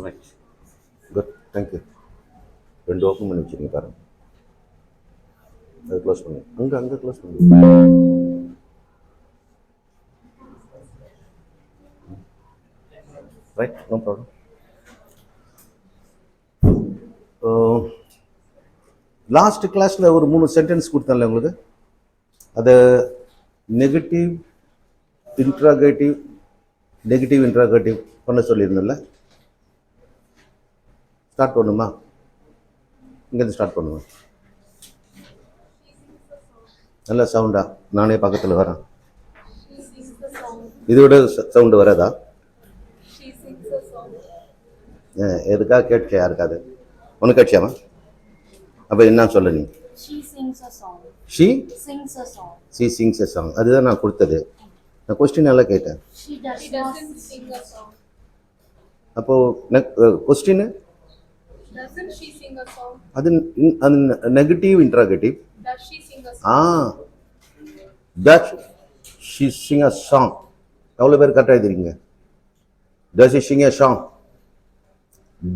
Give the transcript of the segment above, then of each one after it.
Right. Good. Thank you. ரெண்டு open பண்ணி வச்சுருங்க பாருங்க. அதை க்ளோஸ் பண்ணு. அங்கே க்ளோஸ் பண்ணு. Right, no problem. லாஸ்ட் கிளாஸில் ஒரு 3 சென்டென்ஸ் கொடுத்தேன்ல உங்களுக்கு, அதை நெகட்டிவ் இன்ட்ராகேட்டிவ் பண்ண சொல்லியிருந்தேன்ல. ஸ்டார்ட் பண்ணுமா? இங்கேருந்து ஸ்டார்ட் பண்ணுவேன். நல்ல சவுண்டா? நானே பக்கத்தில் வரேன். இதோட சவுண்டு வராதா? எதுக்காக கேட்க யாருக்காது? உனக்கு கேட்சியாமா? அப்போ என்ன சொல்ல நீ? She sings a song. அதுதான் நான் கொடுத்தது. நான் கொஸ்டின் எல்லாம் கேட்டேன். அப்போ கொஸ்டின் அது negative interrogative. Does she sing a song? எவ்வளோ பேர் கரெக்டாக எழுதுறீங்க? Does she sing a song?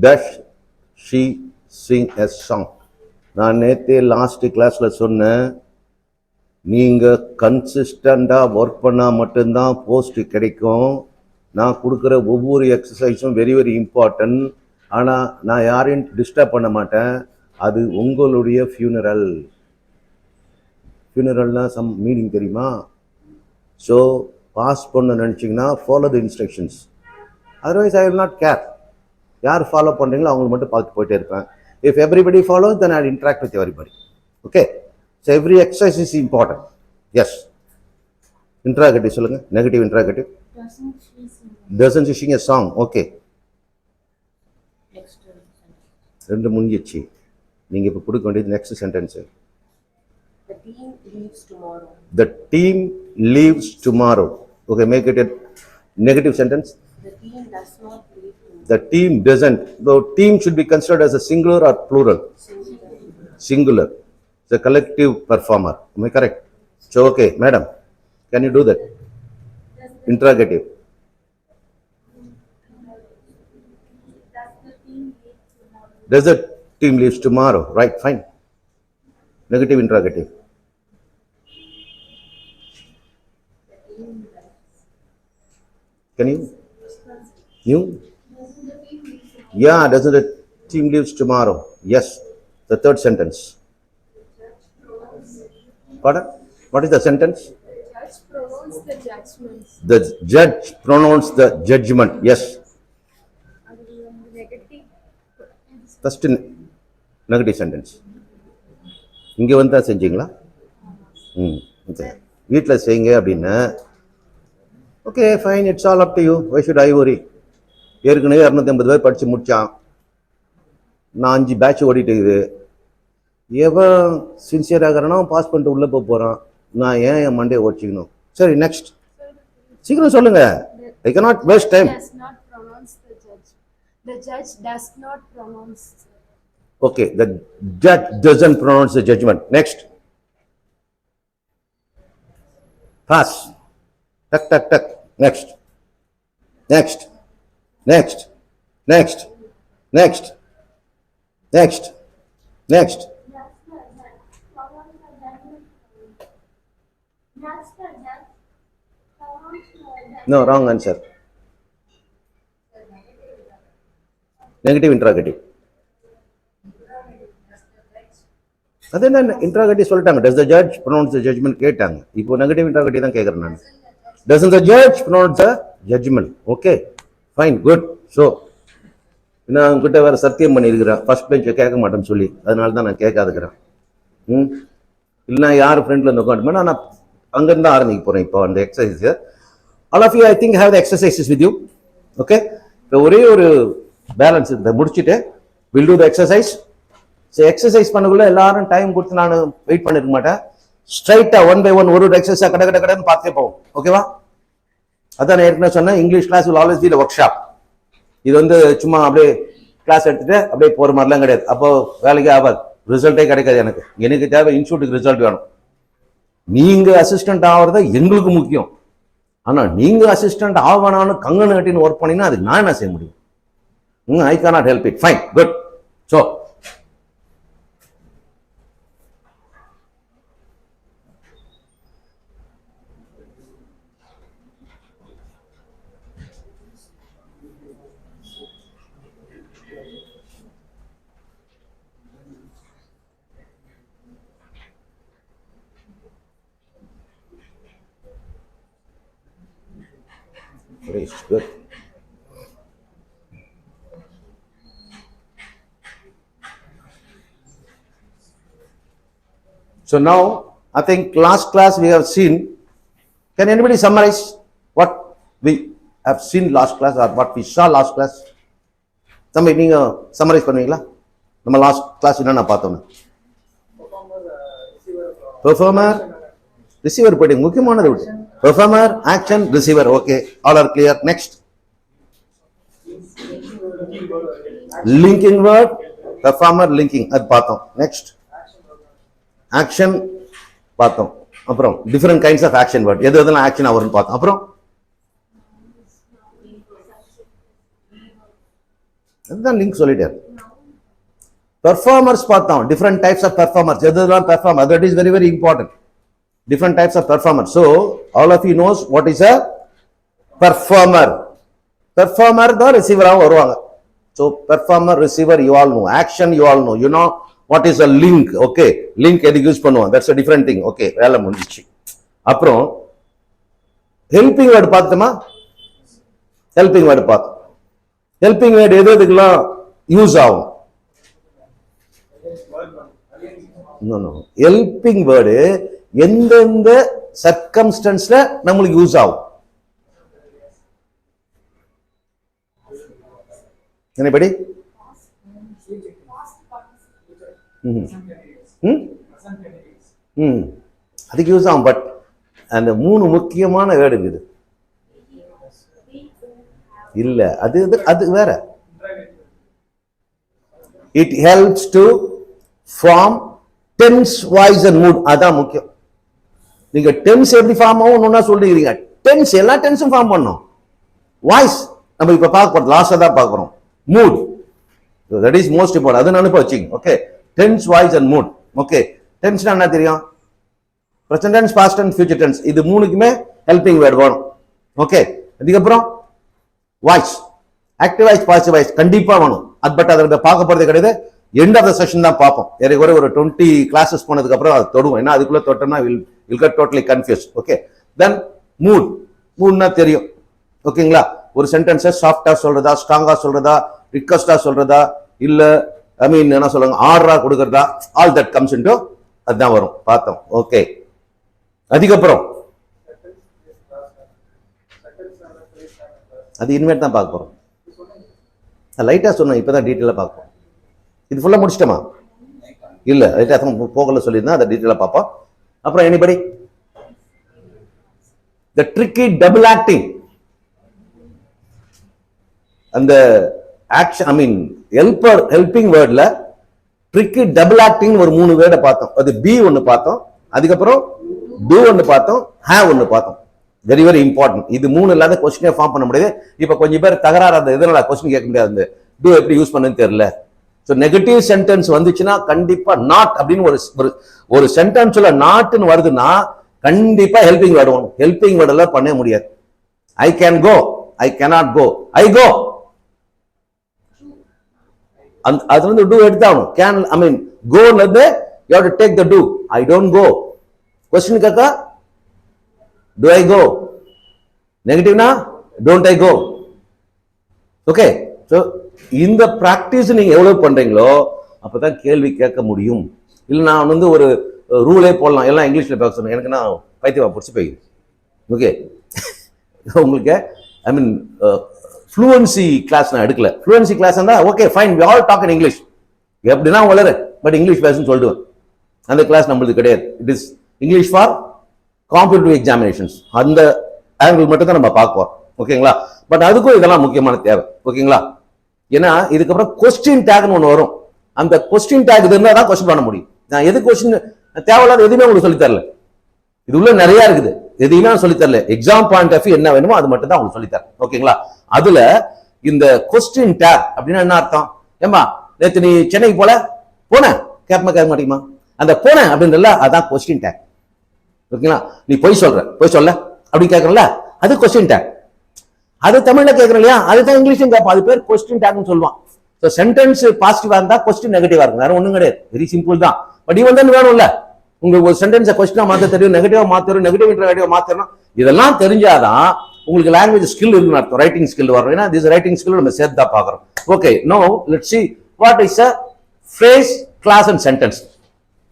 Does she sing a song? நான் நேற்றே லாஸ்ட் கிளாஸில் சொன்னேன், நீங்கள் கன்சிஸ்டண்டாக ஒர்க் பண்ணால் மட்டும்தான் போஸ்ட் கிடைக்கும். நான் கொடுக்குற ஒவ்வொரு எக்ஸசைஸும் வெரி வெரி இம்பார்ட்டன்ட். ஆனால் நான் யாரையும் டிஸ்டர்ப் பண்ண மாட்டேன். அது உங்களுடைய ஃபியூனரல்னா சம் மீனிங் தெரியுமா? ஸோ பாஸ் பண்ண நினச்சிங்கன்னா follow the instructions. Otherwise I will not care. யார் ஃபாலோ பண்ணுறீங்களோ அவங்களுக்கு மட்டும் பார்த்து போயிட்டே இருப்பேன். If everybody follows, then I'll interact with everybody. Okay? So every exercise is important. Yes. Interrogative சொல்லுங்க. Negative interrogative. Doesn't she sing a song? Okay. ரெண்டு முடிஞ்சிச்சு. நீங்க இப்ப கொடுக்க வேண்டியது next sentence. The team leaves tomorrow. The team leaves tomorrow. Okay, make it a negative sentence. The team does not leave tomorrow. The team doesn't. The team should be considered as a singular or plural? Singular. It's a collective performer. Am I correct? So, okay, madam, can you do that? Interrogative. Does the team leaves tomorrow? Right, fine. Negative interrogative. Can you? You? Yeah, doesn't the team leaves tomorrow? Yes. The third sentence. Pardon? What is the sentence? The judge pronounced the judgment. Yes. First negative sentence. இங்கே வந்து தான் செஞ்சீங்களா? வீட்டில் செய்யுங்க அப்படின்னா okay fine, it's all up to you. Why should I worry? ஏற்கனவே 250 பேர் படித்து முடித்தான். நான் 5 பேட்ச் ஓடிட்டு இருக்குது. எவன் சின்சியராகிறானோ பாஸ் பண்ணிட்டு உள்ளே போக போகிறான். நான் ஏன் என் மண்டே ஓடிச்சிக்கணும்? சரி, நெக்ஸ்ட் சீக்கிரம் சொல்லுங்க. I cannot waste time. The judge does not pronounce. Okay, the judge doesn't pronounce the judgment. Next. Pass. Tuck, tuck, tuck. Next. Next. Next. Next. Next. Next. Next. No, wrong answer. Negative interrogative. அது என்ன interrogative சொல்லிட்டாங்க. Does the judge pronounce the judgement கேட்டாங்க. இப்போ negative interrogative தான் கேட்குறேன் நான். Doesn't the judge pronounce the judgement. Okay fine, good. So நான் உங்ககிட்ட வேறு சத்தியம் பண்ணியிருக்கிறேன் ஃபர்ஸ்ட் பெஞ்சை கேட்க மாட்டேன்னு சொல்லி. அதனால தான் நான் கேட்காதுக்கிறேன். இல்லைனா யார் ஃப்ரெண்டில் இருந்து உட்காந்துமே நான் அங்கேருந்து தான் ஆரம்பிக்க போகிறேன் இப்போ அந்த எக்ஸசைஸை. All of you I think have the exercises with you. Okay, இப்போ ஒரே ஒரு பேலன்ஸ் இதை முடிச்சுட்டு will do the exercise. So exercise பண்ணக்குள்ள எல்லாரும் டைம் கொடுத்து நான் வெயிட் பண்ணிருக்க மாட்டேன். ஸ்ட்ரைட்டாக 1 by 1 ஒரு எக்ஸசைஸாக கடைன்னு பார்த்தே போவோம். ஓகேவா? அதான் நான் ஏற்கனவே சொன்னேன், English class will always be the workshop. இது வந்து சும்மா அப்படியே கிளாஸ் எடுத்துட்டு அப்படியே போகிற மாதிரிலாம் கிடையாது. அப்போ வேலைக்கே ஆகாது, ரிசல்ட்டே கிடைக்காது. எனக்கு தேவை இன்ஸ்டியூட்டுக்கு ரிசல்ட் வேணும். நீங்க அசிஸ்டன்ட் ஆகிறது எங்களுக்கு முக்கியம். ஆனா நீங்க அசிஸ்டன்ட் ஆகணும்னு கங்கன் கட்டின்னு ஒர்க் பண்ணீங்கன்னா அதுக்கு நான் என்ன செய்ய முடியும்? ஐ cannot help it. Fine, good. So very good. So now, I think last class we have seen. Can anybody summarize what we have seen last class or what we saw last class? Somebody நீங்க summarize பண்ணுவீங்களா? நம்ம last class என்னென்ன பார்த்தோம்? Performer, receiver போயிட்டு முக்கியமானது விட்டு. Performer, action, receiver. Okay, all are clear. Next linking word, performer, linking அது பார்த்தோம். நெக்ஸ்ட் ஆக்ஷன் பார்த்தோம். அப்புறம் different kinds of action word, எது எதெல்லாம் ஆக்ஷன் வரும்னு பார்த்தோம். அப்புறம் அதுதான் லிங்க் சொல்லிட்டார். பெர்ஃபார்மர்ஸ் பார்த்தோம், டிஃபரெண்ட் டைப்ஸ் ஆஃப் பெர்ஃபார்மர்ஸ், எது எதெல்லாம் performer, that is very very important. Different types of performers. So all of you knows what is a performer. Performer the receiver ஆ வருவாங்க. So performer, receiver you all know. Action you all know. You know what is a link. Okay, link எதுக்கு use பண்ணுவோம், that's a different thing. Okay, வேலை முடிஞ்சிச்சு. அப்புறம் helping word பார்த்தோமா? helping word பார்த்தோம். helping word எது எதுக்கெல்லாம் யூஸ் ஆகும்? no helping word எந்தெந்த சர்க்கம்ஸ்டன்ஸ்ல நம்மளுக்கு யூஸ் ஆகும்? என்னபடி அதுக்கு யூஸ் ஆகும். பட் அந்த 3 முக்கியமான வேர்டு இருக்குது இல்ல, அது வேற. It helps to form tense, voice and mood. அதான் முக்கியம். நீங்க டென்ஸ் எப்படி ஃபார்ம் ஆகும்னு சொல்றீங்க. டென்ஸ் எல்லா டென்ஸும் ஃபார்ம் பண்ணும். வாய்ஸ் நம்ம இப்ப பார்க்க போறோம், லாஸ்டா தான் பார்க்கிறோம். Mood, that is most important. அது நினைப்ப வச்சுங்க. Okay, tense, voice and mood. Okay, டென்ஸ்னா என்ன தெரியும்? Present tense, past tense, future tense. இது மூணுக்குமே ஹெல்பிங் வேர்ட் வேணும். ஓகே, அதுக்கப்புறம் voice, active voice, passive voice கண்டிப்பா வேணும். அது பட் அதை பார்க்க போறது கிடையாது. எண்ட் ஆஃப் த செஷன் தான் பார்ப்போம். ஏறக்குறைய ஒரு 20 கிளாஸஸ் போனதுக்கு அப்புறம் அது தொடுவோம். ஏன்னா அதுக்குள்ள தொட்டோம்னா will get totally confuse. Okay, then mood. மூட்னா தெரியும். ஓகேங்களா? ஒரு சென்டென்ஸை சாஃப்டா சொல்றதா, ஸ்ட்ராங்கா சொல்றதா, ரிக்வெஸ்டா சொல்றதா, இல்ல ஐ மீன் என்ன சொல்லுங்க ஆர்டரா கொடுக்கறதா, ஆல் தட் கம்ஸ் இன்டு அதுதான் வரும். பார்த்தோம். ஓகே, அதுக்கப்புறம் அது இனிமேட் தான் பார்க்க போறோம். லைட்டா சொன்னேன், இப்பதான் டீட்டெயிலா பார்ப்போம். இது ஃபுல்லா முடிச்சிட்டோமா? இல்ல, லைட்டா போகல சொல்லியிருந்தா அதை டீட்டெயிலா பார்ப்போம். அப்புறம் anybody the tricky double acting, அந்த ஆக்ஷன் ஐ மீன் ஹெல்பிங் வேர்ட்ல ட்ரிக்கி டபுள் ஆக்டிங் ஒரு 3 வேர்டை பார்த்தோம். அது பி ஒன்னு பார்த்தோம், அதுக்கப்புறம் டூ ஒன்னு பார்த்தோம், ஹேவ் ஒன்னு பார்த்தோம். Very very important. இது 3 இல்லாத கொஸ்டினே ஃபார்ம் பண்ண முடியாது. இப்ப கொஞ்சம் பேர் தகராறு, அந்த இதனால கொஸ்டின் கேட்க முடியாது. டூ எப்படி யூஸ் பண்ணுன்னு தெரியல. ஸோ நெகட்டிவ் சென்டென்ஸ் வந்துச்சுன்னா கண்டிப்பா நாட் அப்படின்னு ஒரு சென்டென்ஸ்ல நாட்னு வருதுன்னா கண்டிப்பா ஹெல்பிங் வேர்டு வரும். ஹெல்பிங் வேர்டு எல்லாம் பண்ண முடியாது. I can go, I cannot go, I go. அது வந்து டூ எடுத்தாகணும். கேன் ஐ மீன் கோன்றது you have to take the do. I don't go. Question கேட்கா டு ஐ கோ, நெகட்டிவ்னா don't I go. Okay, so இந்த பிராக்டிஸ் நீங்க எவ்வளவு பண்றீங்களோ அப்பதான் கேள்வி கேட்க முடியும். இல்லை நான் வந்து ஒரு ரூலே போடலாம், எல்லாம் இங்கிலீஷ்ல பேச சொன்னேன், எனக்கு நான் பைத்தியமா பிடிச்சி போயிடுது. ஓகே, உங்களுக்கு ஐ மீன் ஃப்ளூவன்சி கிளாஸ் நான் எடுக்கல. ஃப்ளூவன்சி கிளாஸ் இருந்தா okay fine, we all talk in English. எப்படின்னா வளரு, பட் இங்கிலீஷ் பேசுன்னு சொல்லிடுவேன். அந்த கிளாஸ் நம்மளுக்கு கிடையாது. It is English for competitive examinations. அந்த ஆங்கிள் மட்டும் தான் நம்ம பார்ப்போம். ஓகேங்களா? பட் அதுக்கும் இதெல்லாம் முக்கியமான தேவை. ஓகேங்களா? ஏன்னா இதுக்கப்புறம் கொஸ்டின் டேக்னு ஒன்று வரும். அந்த கொஸ்டின் டேக் இருந்தால் தான் கொஸ்டின் பண்ண முடியும். நான் எது கொஸ்டின் தேவையில்லாத எதுவுமே உங்களுக்கு சொல்லி தரல. இது உள்ள நிறைய இருக்குது, எதையுமே சொல்லி தரல. எக்ஸாம் பாயிண்ட் ஆஃப் வியூ என்ன வேணுமோ அது மட்டும் தான் உங்களுக்கு சொல்லித்தரேன். ஓகேங்களா? அதுல இந்த கொஸ்டின் டேக் அப்படின்னா என்ன அர்த்தம்? ஏமா நேற்று நீ சென்னைக்கு போன கேட்க மாட்டேங்குமா? அந்த போன அப்படின்றல அதான் கொஸ்டின் டேக். ஓகேங்களா? நீ பொய் சொல்ல அப்படின்னு கேட்கறல, அது கொஸ்டின் டேக். அது தமிழ்ல கேட்கறோம் இல்லையா, அதுதான் இங்கிலீஷும் கேட்போம். அது பேர் கொஸ்டின் டேக்னு சொல்லுவான். ஸோ சென்டென்ஸ் பாசிட்டிவா இருந்தா கொஸ்டின் நெகட்டிவா இருக்கும், வேற ஒன்றும் கிடையாது. வெரி சிம்பிள் தான். பட் இவன் தான் வேணும்ல, உங்களுக்கு ஒரு சென்டென்ஸை கொஸ்டினா மாற்ற தெரியும், நெகட்டிவா மாற்றணும், நெகட்டிவ் இன்டர்நெகட்டிவா மாற்றணும். இதெல்லாம் தெரிஞ்சாதான் உங்களுக்கு லாங்குவேஜ் ஸ்கில் இருக்குன்னு அர்த்தம், ரைட்டிங் ஸ்கில் வரும். ஏன்னா திஸ் ரைட்டிங் ஸ்கில் நம்ம சேர்த்து தான் பார்க்குறோம். Okay, no let's see what is a phrase, class and sentence.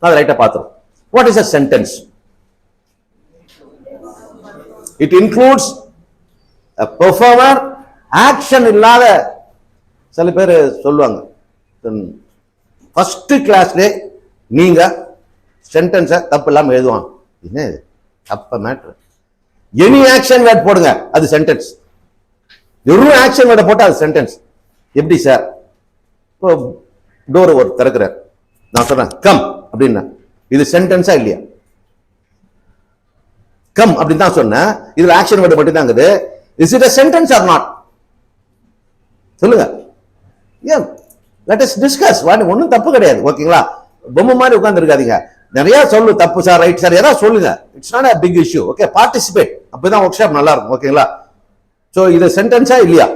அது ரைட்டா பார்த்துரும். What is a sentence? It includes a performer, action இல்லாத. சில பேர் சொல்லுவாங்க ஃபர்ஸ்ட் கிளாஸ்ல நீங்க சென்டென்ஸை தப்பு இல்லாம எழுதுவாங்க. என்ன தப்ப மேட்ரு? எனி ஆக்ஷன் வேர்ட் போடுங்க, அது சென்டென்ஸ். வெறும் ஆக்ஷன் வேர்டை போட்டா அது சென்டென்ஸ். எப்படி சார்? இப்போ டோர் ஒரு திறக்கிறார், நான் சொல்றேன் கம் அப்படின்னா, இது சென்டென்ஸா இல்லையா? கம் அப்படின்னு தான் சொன்னேன், இதுல ஆக்ஷன் வேர்டு மட்டும் தான் இருக்குது. Is it a sentence or not? சொல்லுங்க. ஏன் let us discuss. ஒன்றும் தப்பு கிடையாது. ஓகேங்களா? பொம்மை மாதிரி உட்கார்ந்து இருக்காதீங்க. நிறைய சொல்லு, தப்பு சார், ரைட் சார், ஏதாவது சொல்லுங்க. It's not a big issue. Okay, participate. அப்பதான் ஒர்க் ஷாப் நல்லா இருக்கும். ஓகேங்களா? சோ இது சென்டென்ஸா இல்லையா?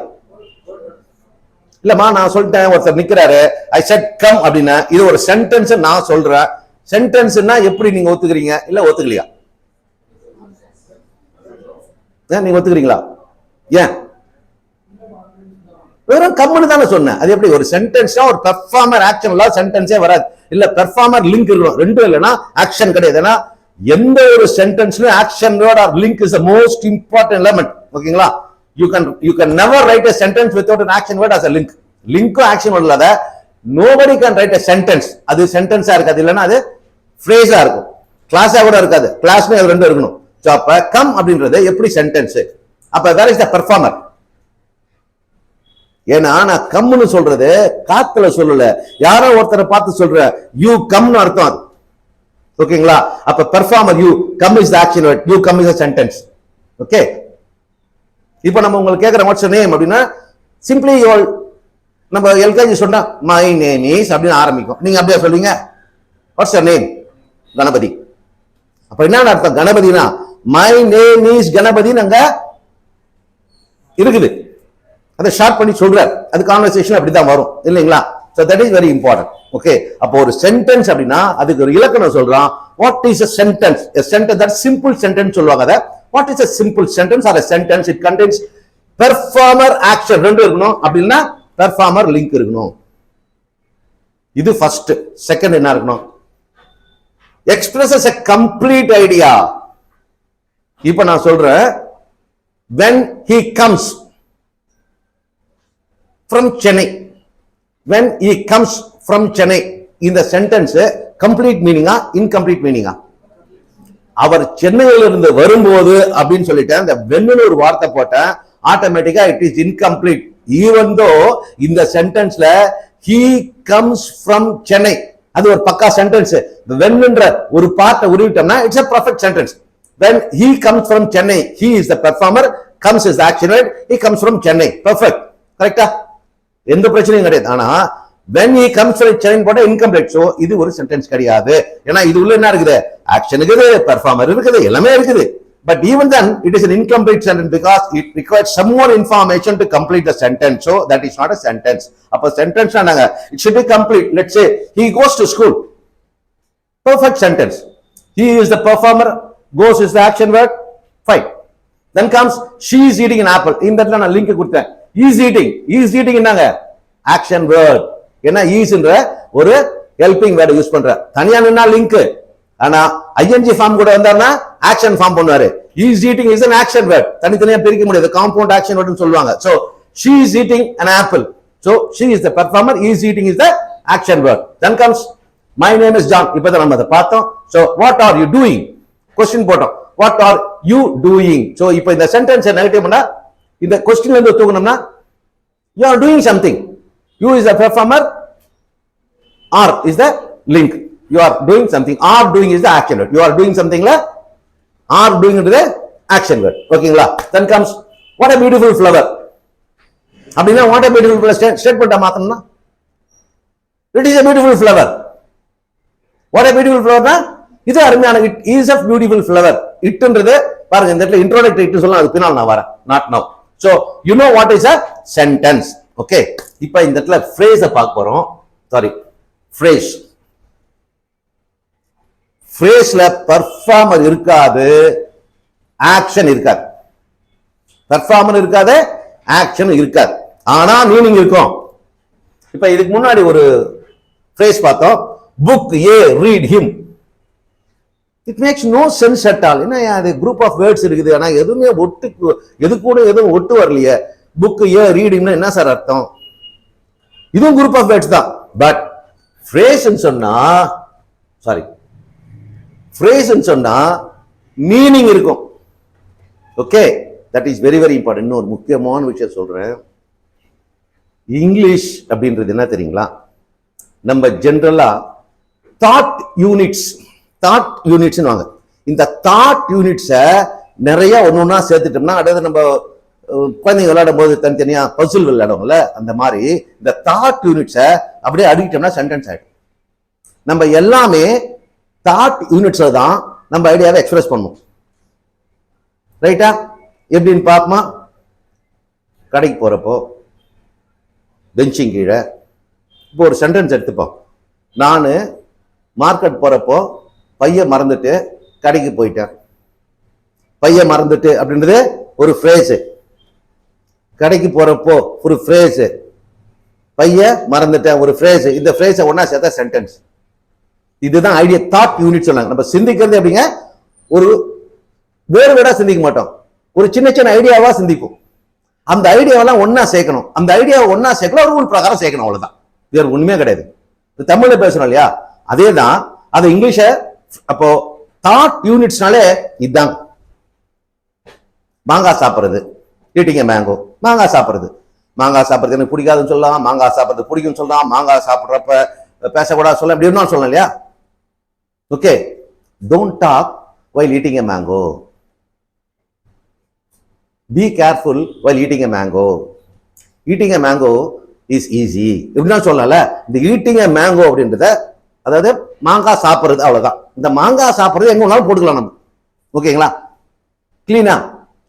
இல்லம்மா நான் சொல்லிட்டேன், ஒருத்தர் நிக்கிறாரு, ஐ செட் கம் அப்படின்னா இது ஒரு சென்டென்ஸ் நான் சொல்றேன். சென்டென்ஸ்னா எப்படி நீங்க ஒத்துக்கிறீங்க? இல்ல ஒத்துக்கலையா? நீங்க ஒத்துக்கிறீங்களா? ஏன்? வெறும் கம்முன்னு தானே சொன்னேன். அது எப்படி ஒரு சென்டென்ஸ்னா ஒரு பெர்ஃபார்மர் ஆக்ஷன்ல சென்டென்ஸே வராது. இல்ல பெர்ஃபார்மர் லிங்க் இருக்கும், ரெண்டும் இல்லைன்னா ஆக்ஷன் கிடையாது. ஏன்னா எந்த ஒரு சென்டென்ஸ்லயும் action word or link is the most important element. ஓகேங்களா? you can never write a sentence without an action word as a link. Link action word இல்லாத nobody can write a sentence. அது சென்டென்ஸா இருக்காது, இல்லைன்னா அது ஃப்ரேஸா இருக்கும். கிளாஸா கூட இருக்காது. கிளாஸ்ல அது ரெண்டும் இருக்கணும். சோ அப்ப கம் அப்படின்றது எப்படி சென்டென்ஸ்? அப்ப வேர் இஸ் த பெர்ஃபார்மர்? ஏன்னா நான் கம்னு சொல்றது காத்துல சொல்லல, யாரோ ஒருத்தரை பார்த்து சொல்ற யூ கம்னு அர்த்தம் அது. ஓகேங்களா? அப்ப performer you come is the action word, you come is a sentence. Okay, இப்போ நம்ம உங்களுக்கு கேக்குற வாட்ஸ் நேம் அப்படின்னா சிம்பிளி நம்ம எல்கேஜி சொன்னா மை நேம் இஸ் அப்படின்னு ஆரம்பிக்கும். நீங்க அப்படியே சொல்வீங்க வாட்ஸ் யுவர் நேம்? கணபதி. அப்ப என்ன அர்த்தம்? கணபதினா மை நேம் இஸ் கணபதி அங்க இருக்குது, அதை ஷார்ட் பண்ணி சொல்றார். அது கான்வர்சேஷன் அப்படிதான் வரும் இல்லைங்களா? So that is very important. Okay, அப்போ ஒரு சென்டென்ஸ் அப்படின்னா அதுக்கு ஒரு இலக்கணம் சொல்றான். What is a sentence? A sentence, that simple sentence சொல்லுவாங்க. அத what is a simple sentence or a sentence? It contains performer action ரெண்டு இருக்கணும், அப்படின்னா performer link இருக்கணும். இது ஃபர்ஸ்ட். செகண்ட் என்ன இருக்கணும்? expresses a complete idea. இப்போ நான் சொல்றேன் when he comes from Chennai, when he comes from Chennai, இந்த சென்டென்ஸ் கம்ப்ளீட் மீனிங்கா இன்கம்ப்ளீட் மீனிங்கா? அவர் சென்னையில இருந்து வரும்போது அப்படின்னு சொல்லிட்டேன், இந்த வென்னு ஒரு வார்த்தை போட்டேன், ஆட்டோமேட்டிக்கா it is incomplete. Even though இந்த சென்டென்ஸ்ல he comes from Chennai, அது ஒரு பக்கா சென்டென்ஸ். வென்னுன்ற ஒரு பார்ட்டை உருவிட்டோம்னா it's a perfect sentence. when he comes from Chennai, he is the performer, comes is the action word, he comes from Chennai. perfect. கரெக்டா? எந்த பிரச்சனையும் கிடையாது. ஆனா when he comes from Chennai போட்டா இன்கம்ப்ளீட். சோ இது ஒரு சென்டென்ஸ் கிடையாது. ஏன்னா இது உள்ள என்ன இருக்குது? ஆக்ஷன் இருக்குது, பெர்ஃபார்மர் இருக்குது, எல்லாமே இருக்குது. But even then it is an incomplete sentence because it requires some more information to complete the sentence. So that is not a sentence. அப்ப சென்டென்ஸ் நாங்க it should be complete. Let's say he goes to school. Perfect sentence. He is the performer, goes is the action word. Fine. Then comes she is eating an apple. இந்த இடத்துல நான் link கொடுத்தேன். is eating என்னங்க? Action word. ஏன்னா ஈஸ்ன்ற ஒரு helping word use பண்ற. தனியா நின்னா லிங்க், ஆனா ஐஎன்ஜி ஃபார்ம் கூட வந்தாருன்னா ஆக்ஷன் ஃபார்ம் பண்ணுவாரு. is eating is an action word. தனித்தனியா பிரிக்க முடியாது, காம்பவுண்ட் ஆக்ஷன் வேர்ட்னு சொல்லுவாங்க. so she is eating an apple. so she is the performer, is eating is the action word. then comes my name is John. இப்பதான் நம்ம அதை பார்த்தோம். so what are you doing? Question போட்டோம். what are you doing? so இப்போ இந்த sentence negative பண்ணா இந்த கொஸ்டின்ல இருந்து தூக்கணும்னா you are doing something. you is the performer, or is the link. you are doing something, or doing is the action word. you are doing something la are டூயிங்ன்றது action word. ஓகேங்களா? then comes what a beautiful flower. அப்படின்னா what a beautiful flower ஸ்டேட்மெண்ட்டை மாத்தணும்னா it is a beautiful flower. what a beautiful flower னா இது அருமையான, it is a beautiful flower. இட்ன்றது பாருங்க, இந்த இடத்துல இன்ட்ரோடக்டரி இட் சொல்லலாம், அது பின்னால் நான் வரேன், not now. so you know what is a sentence. Okay, இப்போ இந்த இடத்துல phrase பார்க்க போறோம். Sorry, phrase. phrase-ல performer இருக்காது, ஆக்ஷன் இருக்காது. பெர்ஃபார்மர் இருக்காது, ஆக்ஷன் இருக்காது, ஆனா மீனிங் இருக்கும். இப்ப இதுக்கு முன்னாடி ஒரு phrase பார்த்தோம், book a read him. It makes no sense at all. என்ன அது குரூப் ஆஃப் வேர்ட்ஸ் இருக்குது, ஆனா எதுவுமே ஒட்டு, எது கூட எதுவும் ஒட்டு வரலையே. புக் ஏ ரீட் ஹிம்னா என்ன சார் அர்த்தம்? இதுவும் குரூப் ஆஃப் வேர்ட்ஸ் தான். பட் phrase சொன்னா, சாரி, phrase சொன்னா மீனிங் இருக்கும். Okay, that is very very important. இன்னொரு முக்கியமான விஷயம் சொல்றேன். இங்கிலீஷ் அப்படின்றது என்ன தெரியுங்களா? நம்ம ஜென்ரலா தாட் யூனிட்ஸ் வாங்க. இந்த தாட் யூனிட்ஸை நிறைய ஒன்னொன்னா சேர்த்துட்டோம்னா, அதாவது நம்ம குழந்தைங்க விளையாடும் போது தனித்தனியா பசில் விளையாடுவோம்ல, அந்த மாதிரி இந்த தாட் யூனிட்ஸை அப்படியே அடிக்கிட்டோம்னா சென்டென்ஸ் ஆயிடும். நம்ம எல்லாமே தாட் யூனிட்ஸை தான் நம்ம ஐடியாவை எக்ஸ்பிரஸ் பண்ணுவோம். ரைட்டா? எப்படின்னு பார்ப்போமா? கடைக்கு போறப்போ பெஞ்சிங் கீழே இப்போ ஒரு சென்டென்ஸ் எடுத்துப்போம். நான் மார்க்கெட் போறப்போ பைய மறந்துட்டு கடைக்கு போயிட்டேன். பைய மறந்துட்டு அப்படின்றது ஒரு ஃப்ரேஸ். கடைக்கு போறப்போ ஒரு ஃப்ரேஸ், பைய மறந்துட்டேன் ஒரு ஃப்ரேஸ். இந்த ஃப்ரேஸை ஒன்னா சேர்த்தா சென்டென்ஸ். இதுதான் ஐடியா, தாட் யூனிட் சொன்னாங்க. நம்ம சிந்திக்கிறது எப்படிங்க? ஒரு வேறு வேடா சிந்திக்க மாட்டோம், ஒரு சின்ன சின்ன ஐடியாவா சிந்திப்போம். அந்த ஐடியாவெல்லாம் ஒன்னா சேர்க்கணும். அந்த ஐடியாவை ஒன்னா சேர்க்கணும், ஒரு ரூல் பிரகாரம் சேர்க்கணும், அவ்வளவுதான். வேறு ஒண்ணுமே கிடையாது. தமிழ்ல பேசணும் இல்லையா, அதே தான். அது இங்கிலீஷ அப்போ தாட் யூனிட்ஸ்னாலே இதுதான். மாங்காய் சாப்பிட்றது, ஈட்டிங்க மேங்கோ. மாங்காய் சாப்பிட்றது எனக்கு பிடிக்காதுன்னு சொல்லலாம், மாங்காய் சாப்பிட்றது பிடிக்கும்னு சொல்லலாம், மாங்காய் சாப்பிட்றப்ப பேசக்கூடாது சொல்ல, எப்படி இருந்தாலும் சொல்லலாம் இல்லையா? Okay, don't talk while eating a mango. Be careful while eating a mango. Eating a mango is easy. இப்படின்னா சொல்லல. இந்த ஈட்டிங் a mango அப்படின்றத, அதாவது மாங்காய் சாப்பிட்றது, அவ்வளவுதான். இந்த மாங்காய் சாப்பிட்றது எங்க வேணாலும் போட்டுக்கலாம் நம்ம. ஓகேங்களா? கிளீனா?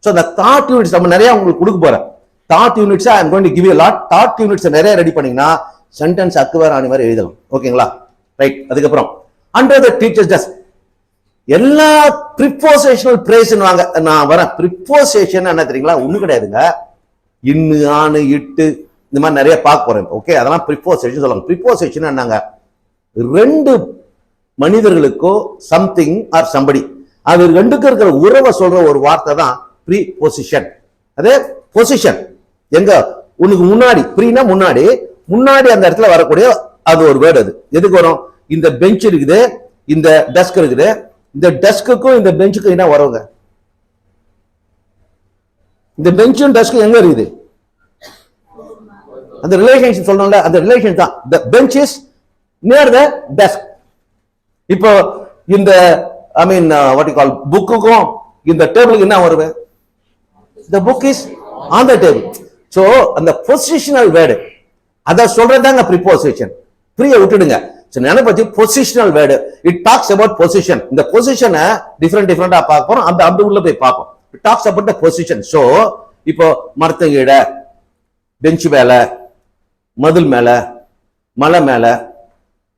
ஸோ இந்த தாட் யூனிட்ஸ் நம்ம நிறைய உங்களுக்கு கொடுக்க போறேன். Thought units I am going to give you a lot. Thought units நிறைய ரெடி பண்ணீங்கன்னா சென்டென்ஸ் அக்குவேர் ஆனி மாதிரி எழுதலாம். ஓகேங்களா? ரைட். அதுக்கப்புறம் அண்டர் த டீச்சர்ஸ் டெஸ்க் எல்லா ப்ரிப்போசிஷனல் பிரேஸ்னுவாங்க. நான் வரேன். ப்ரிப்போசிஷன் என்ன தெரியுங்களா? ஒண்ணு கிடையாதுங்க. இன்னு, ஆணு, இட்டு, இந்த மாதிரி நிறைய பார்க்க போறேன். ஓகே, அதெல்லாம் ப்ரிப்போசிஷன் சொல்லுவாங்க. ப்ரிப்போசிஷன் என்னங்க? ரெண்டு மனிதர்களுக்கோ சம்திங் ஆர் சம்படி, அது ரெண்டுக்கும் இருக்கிற உறவை சொல்ற ஒரு வார்த்தை தான் ப்ரீபொசிஷன். அதே பொசிஷன் எங்க? உனக்கு முன்னாடி, ப்ரீனா முன்னாடி, முன்னாடி அந்த இடத்துல வரக்கூடிய அது ஒரு வேர்டு. அது எதுக்கு வரும்? இந்த பெஞ்ச் இருக்குது, இந்த டெஸ்க் இருக்குது, இந்த டெஸ்க்குக்கும் இந்த பெஞ்சுக்கும் என்ன வருங்க? இந்த பெஞ்சும் டெஸ்க்கும் எங்க இருக்குது? அந்த ரிலேஷன்ஷிப் சொல்லணும்ல, அந்த ரிலேஷன் தான். the bench is near the desk. இப்போ இந்த ஐ மீன் வாட் யூ கால் புக்குக்கும் இந்த டேபிளுக்கு என்ன வருது? the book is on the table. so அந்த பொசிஷனல் வேர்டு அத சொல்றதாங்க ப்ரிபோசிஷன். ப்ரீய விட்டுடுங்க. நினைப்பத்தி positional word, it talks about position. இந்த பொசிஷனை டிஃபரெண்டா பார்க்க போறோம். அந்த உள்ள போய் பார்ப்போம். It talks about the position. So இப்போ மரத்தங்கீழ, பெஞ்ச் மேல, மதில் மேல, மலை மேல,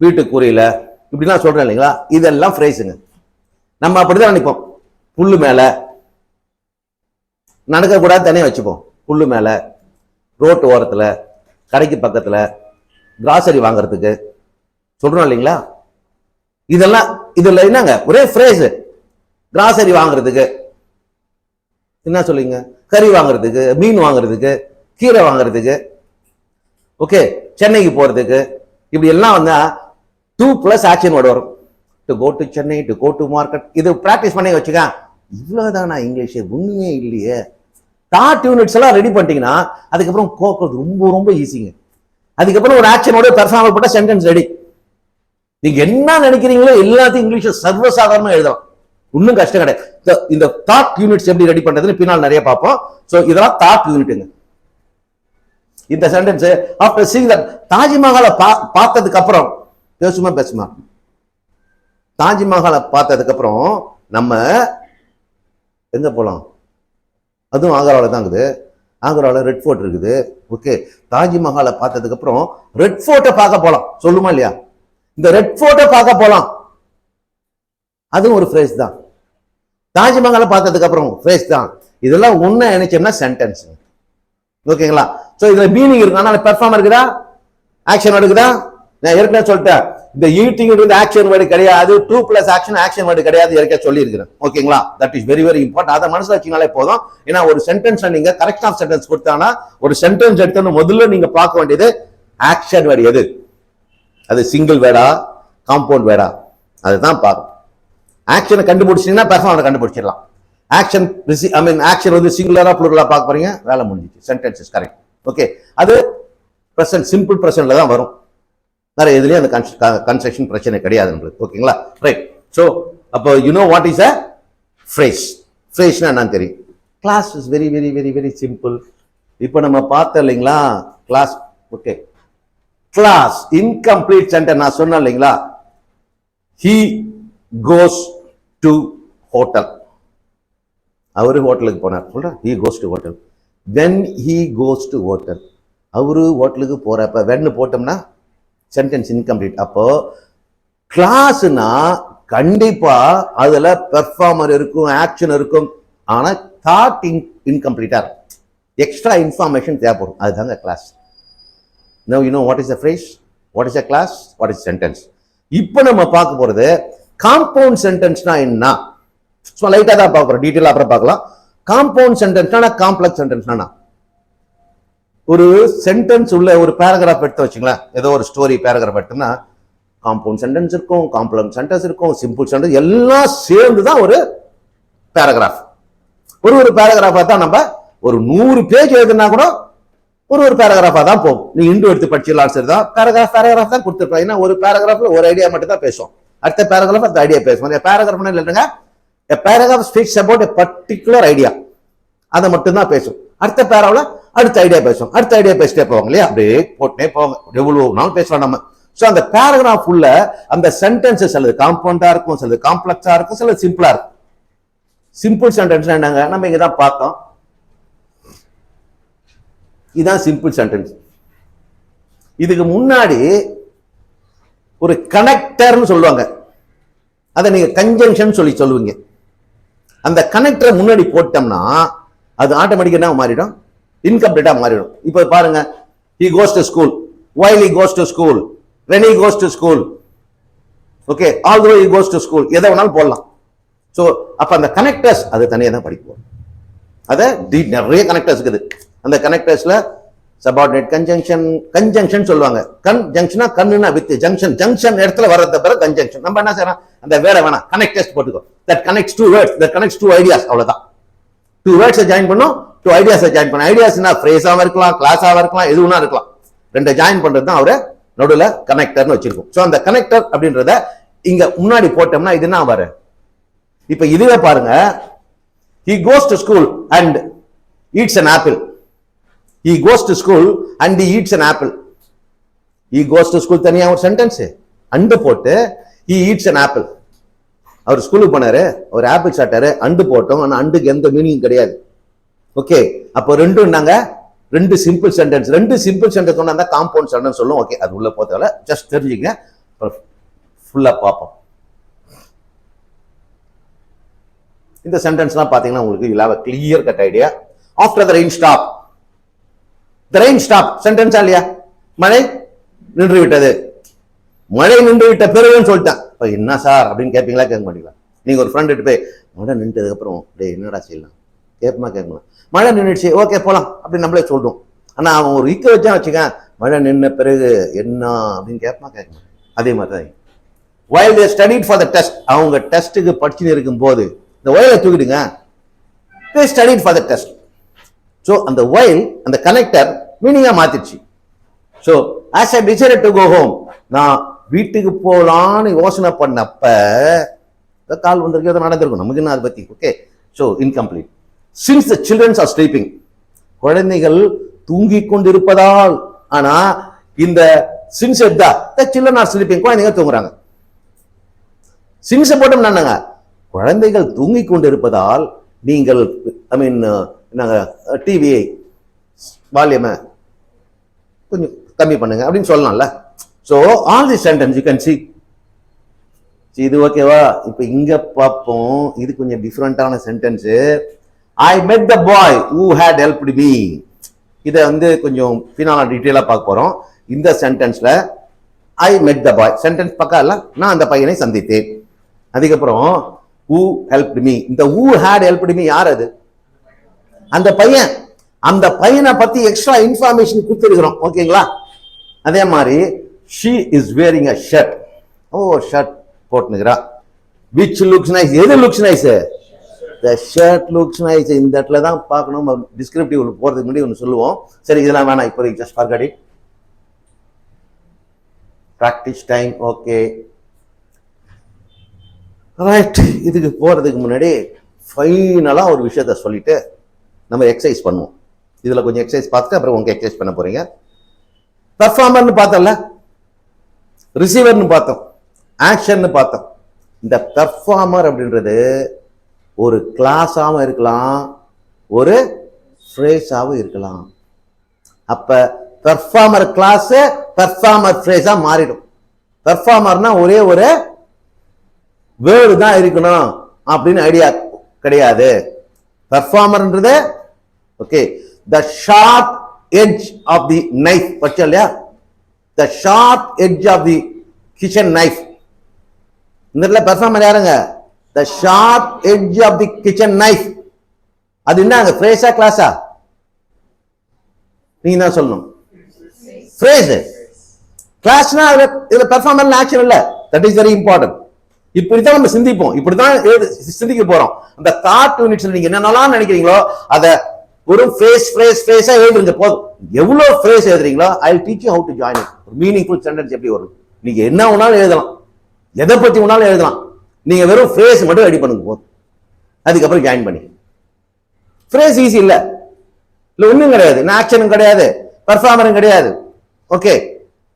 வீட்டு கூரையில, இப்படிலாம் சொல்றேன் இல்லைங்களா? இதெல்லாம் ஃப்ரேஸுங்க. நம்ம அப்படிதான் நினைப்போம். புல்லு மேல நடக்க கூடாது, தனியா வச்சுப்போம். புல்லு மேல, ரோட்டு ஓரத்துல, கடைக்கு பக்கத்துல, கிராசரி வாங்குறதுக்கு சொல்றோம் இல்லைங்களா? இதெல்லாம் இதுல என்னங்க? ஒரே ஃப்ரேஸ். கிராசரி வாங்குறதுக்கு என்ன சொல்லுங்க? கறி வாங்குறதுக்கு, மீன் வாங்குறதுக்கு, கீரை வாங்குறதுக்கு, ஓகே, சென்னைக்கு போறதுக்கு, இப்படி எல்லாம் வந்தா 2+ ஆக்ஷன் வேர்டு வரும். To go to Chennai, to go to market. இது பிராக்டிஸ் பண்ணி வச்சுக்க. இவ்வளவுதான் நான் இங்கிலீஷ், ஒண்ணுமே இல்லையே. தாட் யூனிட்ஸ் எல்லாம் ரெடி பண்ணிட்டீங்கன்னா அதுக்கப்புறம் கோக்கிறது ரொம்ப ரொம்ப ஈஸிங்க. அதுக்கப்புறம் ஒரு ஆக்ஷனோட பெர்ஃபார்ம் பண்ண சென்டென்ஸ் ரெடி. நீங்க என்ன நினைக்கிறீங்களோ எல்லாத்தையும் இங்கிலீஷ்ல சர்வசாதாரணமா எழுதலாம். இன்னும் கஷ்டம் கிடையாது. இந்த தாட் யூனிட்ஸ் எப்படி ரெடி பண்றதுன்னு பின்னால் நிறைய பார்ப்போம். ஸோ இதெல்லாம் தாட் யூனிட்டுங்க. இந்த சென்டென்ஸ் ஆஃப்டர் சீயிங் தட் தாஜ்மஹாலை பார்த்ததுக்கு அப்புறம் பேசுமா தாஜ்மஹாலை பார்த்ததுக்கு அப்புறம் நம்ம எங்க போலாம்? அதுவும் ஆக்ராவில் தான் இருக்குது. ஆக்ராவில் ரெட் ஃபோர்ட் இருக்குது. ஓகே, தாஜ்மஹாலை பார்த்ததுக்கு அப்புறம் ரெட் ஃபோர்ட்டை பார்க்க போலாம், சொல்லுமா இல்லையா? இந்த ரெட் ஃபோர்ட்டை பார்க்க போலாம், அதுவும் ஒரு ஃப்ரேஸ் தான். தாஜ்மஹாலை பார்த்ததுக்கு அப்புறம் ஃப்ரேஸ் தான். இதெல்லாம் ஒண்ணு நினைச்சோம்னா சென்டென்ஸ். ஓகேங்களா? சோ இதுல மீனிங் இருக்கு. அதனால பெர்ஃபார்ம் இருக்குதா, ஆக்ஷன் இருக்குதா? நான் ஏற்கனவே சொல்லிட்டேன், இந்த ஈட்டிங் வந்து ஆக்ஷன் வேர்டு கிடையாது, 2+ ஆக்ஷன் வேர்டு கிடையாது, ஏற்கனவே சொல்லி இருக்கிறேன். ஓகேங்களா? That is very very important. அதை மனசுல வச்சீங்கனாலே போதும். ஏன்னா ஒரு சென்டென்ஸ் நீங்க கரெக்ட் ஆஃப் சென்டென்ஸ் கொடுத்தானா, ஒரு சென்டென்ஸ் எடுத்து முதல்ல நீங்க பார்க்க வேண்டியது ஆக்ஷன் வேர்டு எது, அது சிங்கிள் வேர்டா காம்பவுண்ட் வேர்டா, அதுதான் பார்க்கணும். ஆக்ஷனை கண்டுபிடிச்சீங்கன்னா பெர்ஃபார்மரை கண்டுபிடிச்சிடலாம். ஆக்ஷன் வந்து சிங்குலரா ப்ளூரலா பார்க்க போறீங்க, வேலை முடிஞ்சிச்சு, சென்டென்ஸ் இஸ் கரெக்ட். ஓகே, அது பிரசன்ட், சிம்பிள் பிரசன்ட்ல தான் வரும். வேற எதுலயும் அந்த கன்ஸ்ட்ரக்ஷன் பிரச்சனை கிடையாது உங்களுக்கு. ஓகேங்களா? ரைட். சோ அப்போ you know what is a phrase. ஃப்ரேஸ்னா என்னன்னு தெரியும். Clause is very very very very simple. இப்போ நம்ம பார்த்தோம் இல்லைங்களா clause. Okay, clause incomplete sentence நான் சொன்னேன் இல்லைங்களா, he goes to hotel. அவரு ஹோட்டலுக்கு போனார் சொல்ற, he goes to hotel. when he goes to hotel, அவரு ஹோட்டலுக்கு போறப்ப when போட்டோம்னா சென்டென்ஸ் இன்கம்ப்ளீட். அப்போ கிளாஸ்னா கண்டிப்பா அதுல பெர்ஃபார்மர் இருக்கும், ஆக்ஷன் இருக்கும், ஆனா தாட் இன்கம்ப்ளீட்டா இருக்கும், எக்ஸ்ட்ரா இன்ஃபர்மேஷன் தேவைப்படும். அதுதாங்க class. Now you know what is a phrase, what is a class, what is sentence. இப்போ நம்ம பார்க்க போறது காம்பவுண்ட் சென்டென்ஸ்னா என்ன. லைட்டா தான் பார்க்க போறோம், டீட்டெயிலா அப்புறம் பார்க்கலாம். காம்பவுண்ட் சென்டென்ஸ்னா காம்ப்ளெக்ஸ் சென்டென்ஸ்னா ஒரு சென்டென்ஸ் உள்ள ஒரு பேராகிராஃப் எடுத்து வச்சுங்களேன், ஏதோ ஒரு ஸ்டோரி பேராகிராஃப் எடுத்தோம்னா காம்பவுண்ட் சென்டென்ஸ் இருக்கும், காம்ப்ளெக்ஸ் சென்டென்ஸ் இருக்கும், சிம்பிள் சென்டென்ஸ் எல்லாம் சேர்ந்து தான் ஒரு பேராகிராஃப். ஒரு பேராகிராஃபா தான் நம்ம ஒரு 100 பேஜ் எழுதுனா கூட ஒரு பேராகிராஃபா தான் போகும். நீ இண்டு எடுத்து படிச்சிடலாம், சரிதான், பேராகிராஃப் தான் கொடுத்துருப்பேன். ஏன்னா ஒரு பேராகிராஃப்ல ஒரு ஐடியா மட்டும் தான் பேசுவோம், அடுத்த பேராகிராஃப் அந்த ஐடியா பேசுவோம். பேராகிராஃப் இல்லைங்க, a paragraph speaks about a particular idea, அதை மட்டும் தான் பேசும். அடுத்த பேராவில் அடுத்த ஐடியா பேசும், அடுத்த ஐடியா பேசிட்டே போவாங்க இல்லையா, அப்படியே போட்டே போவாங்க, எவ்வளவு நாள் பேசலாம் நம்ம. ஸோ அந்த பேராகிராஃப் உள்ள அந்த சென்டென்சஸ் சிலது காம்பவுண்டா இருக்கும், சிலது காம்ப்ளெக்ஸா இருக்கும், சிலது சிம்பிளா இருக்கும். சிம்பிள் சென்டென்ஸ் என்னங்க, நம்ம இங்க தான் பார்த்தோம், இதுதான் சிம்பிள் சென்டென்ஸ். இதுக்கு முன்னாடி ஒரு கனெக்டர்னு சொல்லுவாங்க, அதை நீங்க கன்ஜங்ஷன் சொல்லுவீங்க. அந்த கனெக்டரை முன்னாடி போட்டோம்னா அது ஆட்டோமேட்டிக்கா என்ன மாறிடும், இன்கம்ப்ளீட்டா மாறிடும். இப்போ பாருங்க, he goes to school, while he goes to school, when he goes to school, okay, although he goes to school, எதை வேணாலும் போடலாம். ஸோ அப்ப அந்த கனெக்டர்ஸ் அது தனியாக தான் படிப்போம். அதை நிறைய கனெக்டர்ஸ் இருக்குது. அந்த கனெக்டர்ஸ்ல சபார்டினேட் கன்ஜங்ஷன் சொல்லுவாங்க. கன்ஜங்ஷனா கண்ணுனா வித் ஜங்ஷன் இடத்துல வர்றது பிறகு கன்ஜங்ஷன். நம்ம என்ன செய்யறோம், அந்த வேர்டை வேணாம் கனெக்டர்ஸ் போட்டுக்கோ, that connects 2 words, that connects 2 ideas, அவ்வளவுதான். 2 words ஜாயின் பண்ணும், 2 ideas ஜாயின் பண்ணும். ஐடியாஸ்னா ஃப்ரேஸாவும் இருக்கலாம், கிளாஸாவும் இருக்கலாம், எதுவும்னா இருக்கலாம். ரெண்டு ஜாயின் பண்றது தான் அவரை நடுவுல கனெக்டர்னு வச்சிருக்கோம். ஸோ அந்த கனெக்டர் அப்படின்றத இங்க முன்னாடி போட்டோம்னா இது என்ன வர. இப்ப இதுவே பாருங்க, he goes to school and eats an apple. He goes to school and he eats an apple. He goes to school தனியா ஒரு சென்டென்ஸ் அண்டு போட்டு he eats an apple. அவர் ஸ்கூலுக்கு போனாரு, ஒரு ஆப்பிள் சாப்பிட்டாரு, அண்டு போட்டோம், ஆனா அண்டுக்கு எந்த மீனிங் கிடையாது. ஓகே, அப்போ ரெண்டும் நாங்க ரெண்டு சிம்பிள் சென்டென்ஸ், கொண்டு காம்பவுண்ட் சென்டென்ஸ் சொல்லுவோம். ஓகே, அது உள்ள போறதால ஜஸ்ட் தெரிஞ்சுங்க, ஃபுல்லா பார்ப்போம். இந்த சென்டென்ஸ்லாம் பாத்தீங்கன்னா உங்களுக்கு you'll have a clear cut idea. After the rain stop, the rain stop சென்டென்ஸா இல்லையா, மழை நின்று விட்டது, மழை நின்று விட்ட பிறகுன்னு சொல்லிட்டேன். என்ன சார் அப்படின்னு கேட்பீங்களா, கேட்க மாட்டீங்களா? நீங்க ஒரு ஃப்ரெண்ட் போய் மழை நின்றுட்டதுக்கு அப்புறம் டேய் என்னடா செய்யலாம் கேட்பேன், மழை நின்றுச்சு ஓகே போலாம் அப்படின்னு நம்மளே சொல்றோம். ஆனா அவன் ஒரு இக்க வச்சா வச்சுக்க, மழை நின்ன பிறகு என்ன அப்படின்னு கேட்க. அதே மாதிரிதான் while they studied for the test, அவங்க டெஸ்ட்டுக்கு படிச்சுன்னு இருக்கும் போது இந்த while தூக்கிடுங்க, they studied for the test. So அந்த while அந்த கனெக்டர் மீனிங்கா மாத்திடுச்சு. So as I decided to go home, நான் வீட்டுக்கு போலான்னு யோசனை பண்ணப்ப கால் வந்திருக்கு, அதை நடந்திருக்கும், நமக்கு என்ன அதை பத்தி. Okay, so incomplete. Since the childrens are sleeping, குழந்தைகள் தூங்கிக் கொண்டிருப்பதால். ஆனா இந்த சின்ஸ் எடுத்தா த சில்ட்ரன் ஆர் ஸ்லீப்பிங், குழந்தைங்க தூங்குறாங்க. சின்ஸ் போட்டோம் என்னங்க, குழந்தைகள் தூங்கிக் கொண்டிருப்பதால் நீங்கள் ஐ மீன் டிவியை வால்யூமை கொஞ்சம் கம்மி பண்ணுங்க அப்படின்னு சொல்லலாம்ல. So all the sentence you can see. இது ஓகேவா? இப்போ இங்க பார்ப்போம், இது கொஞ்சம் டிஃப்ரெண்டான sentence. I met the boy who had helped me. இதை வந்து கொஞ்சம் ஃபினாலா டீட்டெயிலாக பார்க்க போறோம். இந்த சென்டென்ஸ்ல ஐ மெட் த பாய் சென்டென்ஸ் பக்கா இல்ல, நான் அந்த பையனை சந்தித்தேன். அதுக்கப்புறம் ஹூ ஹெல்ப்டு மீ, இந்த ஹூ ஹேட் ஹெல்ப்டு மீ யார்? அது அந்த பையன். அந்த பையனை பத்தி எக்ஸ்ட்ரா இன்ஃபர்மேஷன் கொடுத்துருக்கிறோம். ஓகேங்களா? அதே மாதிரி she is wearing a shirt. ஓ, ஷர்ட் போட்டுனுக்கிறா. which looks nice, எது looks nice? the shirt looks nice. இந்த இடத்துல தான் பார்க்கணும். டிஸ்கிரிப்டிவ் போறதுக்கு முன்னாடி ஒன்று சொல்லுவோம். சரி, இதெல்லாம் வேணாம் இப்போதைக்கு, just forget it. practice time. Okay, right. இதுக்கு போறதுக்கு முன்னாடி ஃபைனலா ஒரு விஷயத்த சொல்லிட்டு நம்ம எக்ஸசைஸ் பண்ணுவோம். இதுல கொஞ்சம் எக்ஸசைஸ் பார்த்துட்டு அப்புறம் உங்களுக்கு எக்ஸசைஸ் பண்ண போறீங்க. பெர்ஃபார்மர்னு பார்த்தோம்ல, ரிசீவர்னு பார்த்தோம், ஆக்ஷன் பார்த்தோம். இந்த பெர்ஃபார்மர் அப்படின்றது ஒரு கிளாஸாகவும் இருக்கலாம், ஒரு ஃப்ரேஸாகவும் இருக்கலாம். அப்ப பெர்ஃபார்மர் கிளாஸ் பெர்ஃபார்மர் ஃப்ரேஸா மாறிடும். பெர்ஃபார்மர்னா ஒரே ஒரு வேர்டு தான் இருக்கணும் அப்படின்னு ஐடியா கிடையாது. பெர்ஃபார்மர்ன்றது okay, the sharp edge of the knife பச்சா இல்லையா? The sharp edge of the kitchen knife. இந்த இடத்துல பெர்ஃபார்மர் யாருங்க? The sharp edge of the kitchen knife. அது என்னங்க, ஃப்ரேஸா கிளாஸா? நீங்க தான் சொல்லணும். ஃப்ரேஸ். கிளாஸ்னா இதுல பெர்ஃபார்மர் ஆக்ஷன் இல்ல. That is very important. இப்படித்தான் நம்ம சிந்திப்போம், இப்படித்தான் சிந்திக்க போறோம். அந்த தாட் யூனிட்ஸ்ல நீங்க என்னென்னலாம் நினைக்கிறீங்களோ அதை ஒரு ஃப்ரேஸா எழுதுங்க போதும். எவ்வளவு ஃப்ரேஸ் எழுதுறீங்களோ I will teach you how to join it. ஒரு மீனிங்ஃபுல் சென்டென்ஸ் எப்படி வரும்? நீங்க என்ன வேணாலும் எழுதலாம், எதை பத்தி வேணாலும் எழுதலாம். நீங்க வெறும் ஃப்ரேஸ் மட்டும் ரெடி பண்ணுங்க போதும். அதுக்கப்புறம் ஜாயின் பண்ணி. ஃப்ரேஸ் ஈஸி இல்ல, ஒண்ணும் கிடையாது, ஆக்ஷனும் கிடையாது, பெர்ஃபார்மரும் கிடையாது. ஓகே,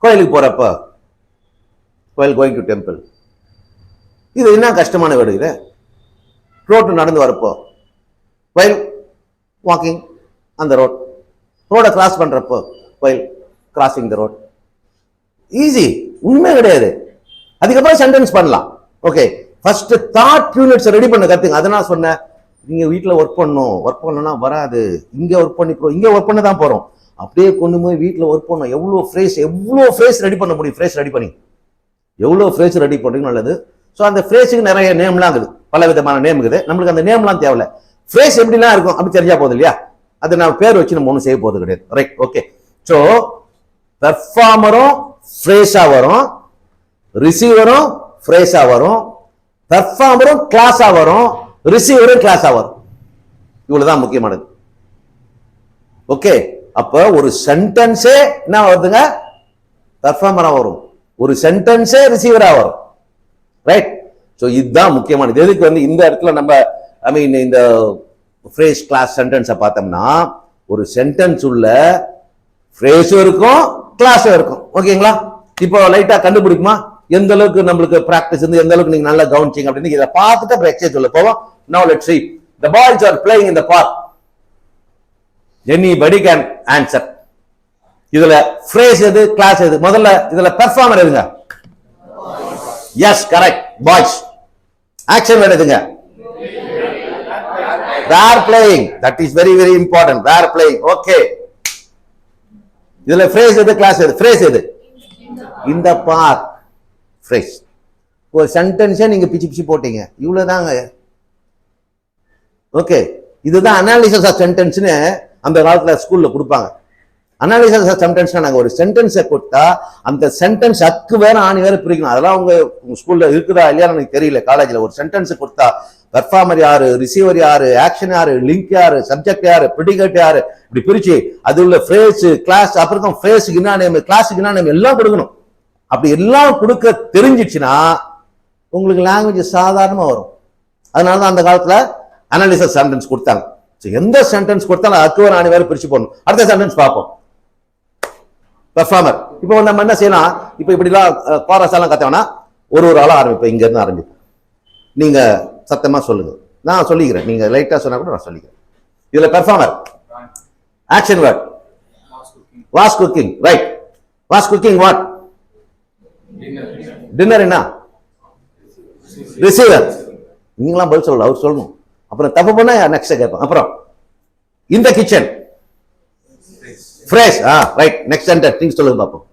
கோயிலுக்கு போறப்ப, கோயில் கோயிங் டு டெம்பிள், இது என்ன கஷ்டமான வேர்டு? இது ரோட்டு நடந்து வரப்போ, while walking on the road, ரோட கிராஸ் பண்றப்போ, while crossing the road. Easy, உண்மை கிடையாது. அதுக்கப்புறம் சென்டென்ஸ் பண்ணலாம். Okay, first thought units ready பண்ண கத்துங்க. அதை நான் சொன்னேன், நீங்க வீட்டில் ஒர்க் பண்ணணும், ஒர்க் பண்ணனா வராது. இங்க ஒர்க் பண்ணி இங்க ஒர்க் பண்ண தான் போறோம். அப்படியே கொண்டு போய் வீட்டில் ஒர்க் பண்ணணும். எவ்வளோ ஃப்ரேஸ் ரெடி பண்ண முடியும்? ஃப்ரேஸ் ரெடி பண்ணி எவ்வளோ ஃப்ரேஸ் ரெடி பண்ணுறீங்க நல்லது. ஸோ அந்த ஃப்ரேஸுக்கு நிறைய நேம்லாம் இருக்குது, பல விதமான நேம் இருக்குது. நம்மளுக்கு அந்த நேம்லாம் தேவையில்ல. ஃப்ரேஸ் எப்படிலாம் இருக்கும் அப்படி தெரிஞ்சா போதும் இல்லையா? அதை நான் பேர் வச்சு நம்ம ஒன்றும் செய்ய போகிறது கிடையாது. Right, okay. ஸோ பெர்ஃபார்மரும் ஃப்ரேஸா வரும், ரிசீவரும் ஃப்ரேஸா வரும், பெர்ஃபார்மரும் கிளாஸா வரும், ரிசீவரும் கிளாஸா வரும். இவ்வளவுதான் முக்கியமானது. ஓகே, அப்ப ஒரு சென்டென்ஸே என்ன வருதுங்க? பெர்ஃபார்மரா வரும், ஒரு சென்டென்ஸே ரிசீவரா வரும். ரைட், ஸோ இதுதான் முக்கியமானது. எதுக்கு வந்து இந்த இடத்துல நம்ம ஐ மீன் இந்த ஃப்ரேஸ் கிளாஸ் சென்டென்ஸை பார்த்தோம்னா, ஒரு சென்டென்ஸ் உள்ள ஃப்ரேஸும் இருக்கும், கிளாஸும் இருக்கும். ஓகேங்களா? இப்போ லைட்டா கண்டுபிடிக்குமா எந்த அளவுக்கு நம்மளுக்கு பிராக்டிஸ் இருந்து எந்த அளவுக்கு நீங்க நல்லா கவனிச்சிங்க அப்படின்னு இதை பார்த்துட்டு அப்புறம் எக்ஸசைஸ் உள்ள போவோம். Now let's see. The boys are playing in the park. Anybody can answer. இதுல ஃப்ரேஸ் எது, கிளாஸ் எது? முதல்ல இதுல பெர்ஃபார்மர் எதுங்க? Yes, correct. Boys. Action word எதுங்க? Were playing. That is very very important. Were playing. Okay. இதுல phrase எது, clause எது? ஃப்ரேஸ் எது? In the park. ஃப்ரேஸ். ஒரு சென்டென்ஸே நீங்க பிச்சு பிச்சு போட்டீங்க, இவ்வளவுதாங்க. ஓகே, இதுதான் அனாலிசிஸ் ஆஃப் சென்டென்ஸ்னு அந்த காலத்துல ஸ்கூல்ல கொடுப்பாங்க. அனாலிசிஸ் ஆஃப் சென்டென்ஸ்னா நாங்க ஒரு சென்டென்ஸை கொடுத்தா அந்த சென்டென்ஸ் அக்கு வேற ஆணி வேற பிரிக்கணும். அதெல்லாம் உங்க ஸ்கூல்ல இருக்குதா இல்லையா எனக்கு தெரியல. காலேஜ்ல ஒரு சென்டென்ஸ் கொடுத்தா பெர்ஃபார்மர் யாரு, ரிசீவர் யாரு, ஆக்ஷன் யாரு, லிங்க் யாரு, சப்ஜெக்ட் யாரு, ப்ரெடிகேட் யாரு, இப்படி பிரிச்சு அது உள்ள ஃப்ரேஸ், கிளாஸ், அப்புறம் ஃப்ரேஸுக்கு என்ன நேம், கிளாஸுக்கு என்ன நேம் எல்லாம் கொடுக்கணும். அப்படி எல்லாம் கொடுக்க தெரிஞ்சிச்சுன்னா உங்களுக்கு லாங்குவேஜ் சாதாரணமாக வரும். அதனால தான் அந்த காலத்தில் அனாலிசிஸ் சென்டென்ஸ் கொடுத்தாங்க. ஸோ எந்த சென்டென்ஸ் கொடுத்தாலும் அதுக்கு ஒரு 4 வேறு பிரிச்சு போடணும். அடுத்த சென்டென்ஸ் பார்ப்போம். பெர்ஃபார்மர். இப்போ நம்ம என்ன செய்யலாம், இப்போ இப்படிலாம் கோரஸ் எல்லாம் கத்தவனா ஒரு ஆளாக ஆரம்பிப்பேன். இங்கேருந்து ஆரம்பிப்பேன். நீங்கள் சத்தமாக சொல்லுங்க, நான் சொல்லிக்கிறேன். நீங்கள் லைட்டாக சொன்னா கூட நான் சொல்லிக்கிறேன். இதில் performer action word was cooking. Right. Was cooking what? Dinner. என்ன? ரிசீவர். நீங்களாம் பதில் சொல்லல, அவர் சொல்லணும். அப்புறம் தப்பு பண்ணா நெக்ஸ்ட் கேட்போம். அப்புறம் இந்த kitchen phrase. Right. Next sentence நீங்க சொல்லுங்க பாப்போம்.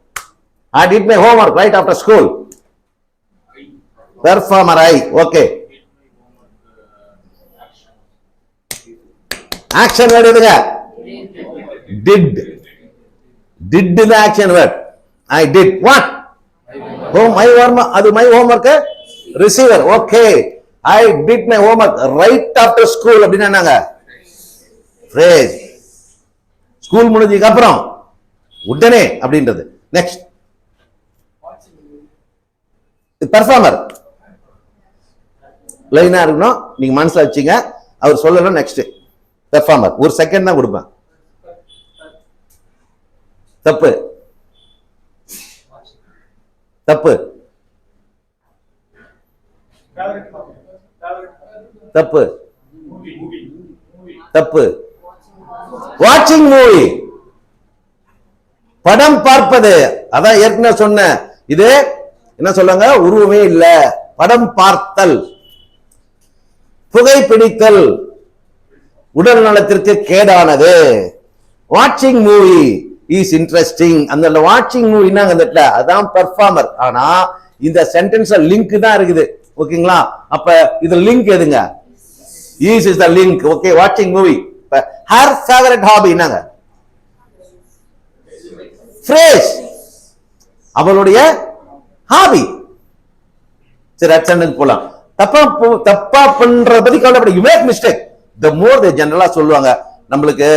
I did my homework right after school. Performer I. Okay. Action word எதுங்க? Did. Did the action word. I did what? My homework. அது my homework. Receiver. Okay. I did my homework right after school. அப்படின்னா என்னங்க? Phrase. School முடிஞ்சதுக்கு அப்புறம் உடனே அப்படின்றது. Next performer. லைனா இருக்கணும், நீங்க மனசுல வச்சீங்க. அவர் சொல்லணும். Next performer. ஒரு செகண்ட் தான் கொடுப்பேன். தப்பு. தப்பு. தப்பு. தப்பு. வாட்சிங் மூவி. படம் பார்ப்பது. அதான் ஏற்கனவே சொன்ன. இது என்ன சொல்லுங்க? உருவமே இல்ல. படம் பார்த்தல். புகைப்பிடித்தல் உடல் நலத்திற்கு கேடானது. வாட்சிங் மூவி இஸ் இன்ட்ரெஸ்டிங். அந்த வாட்சிங் மூவினா அதான் பெர்ஃபார்மர். ஆனா இந்த சென்டென்ஸ்ல லிங்க் தான் இருக்குது. ஓகேங்களா? அப்ப இது லிங்க் எதுங்க? Is is the link. Okay. வாட்சிங் மூவி. ஹர் ஃபேவரட் ஹாபி என்னங்க? ஃப்ரேஸ். அவளுடைய ஹாபி. சரி, அடுத்த சென்டென்ஸ் போலாம். தப்பா பண்ற பத்தி கவலைப்பட. You make mistake. The more they ஜெனரலா சொல்லுவாங்க. நம்மளுக்கு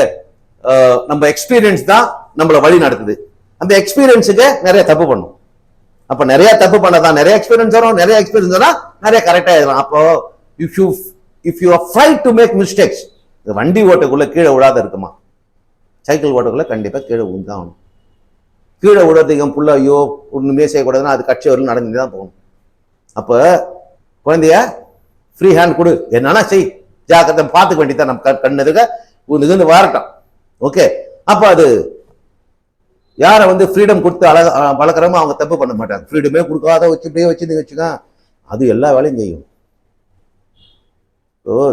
நம்ம எக்ஸ்பீரியன்ஸ் தான் நம்மள வழி நடத்துது. அந்த எக்ஸ்பீரியன்ஸுக்கு நிறைய தப்பு பண்ணும். அப்ப நிறைய தப்பு பண்ணதான் நிறைய எக்ஸ்பீரியன்ஸ் வரும். நிறைய எக்ஸ்பீரியன்ஸ் வரும், நிறைய கரெக்டா எழுதலாம். அப்போ if you are fright to make mistakes. வண்டி ஓட்டக்குள்ள கீழே விழாத இருக்குமா? சைக்கிள் ஓட்டக்குள்ள கண்டிப்பா கீழே விழுந்தாகணும். கீழே விடுறதுக்கு புள்ள ஐயோ ஒண்ணுமே செய்யக்கூடாதுன்னா அது கட்சி வரலும் நடந்து தான் போகணும். அப்ப குழந்தைய ஃப்ரீ ஹேண்ட் கொடு, என்னன்னா செய், ஜாக்கிரதை பார்த்துக்க வேண்டியதான். நம்ம கண்ணதுக்கு இதுன்னு வரட்டும். ஓகே. அப்ப அது யாரை ஃப்ரீடம் கொடுத்து வளர்க்குறமோ அவங்க தப்பு பண்ண மாட்டாங்க. ஃப்ரீடமே கொடுக்காத வச்சுட்டே வச்சுக்க, அது எல்லா வேலையும் செய்யும்.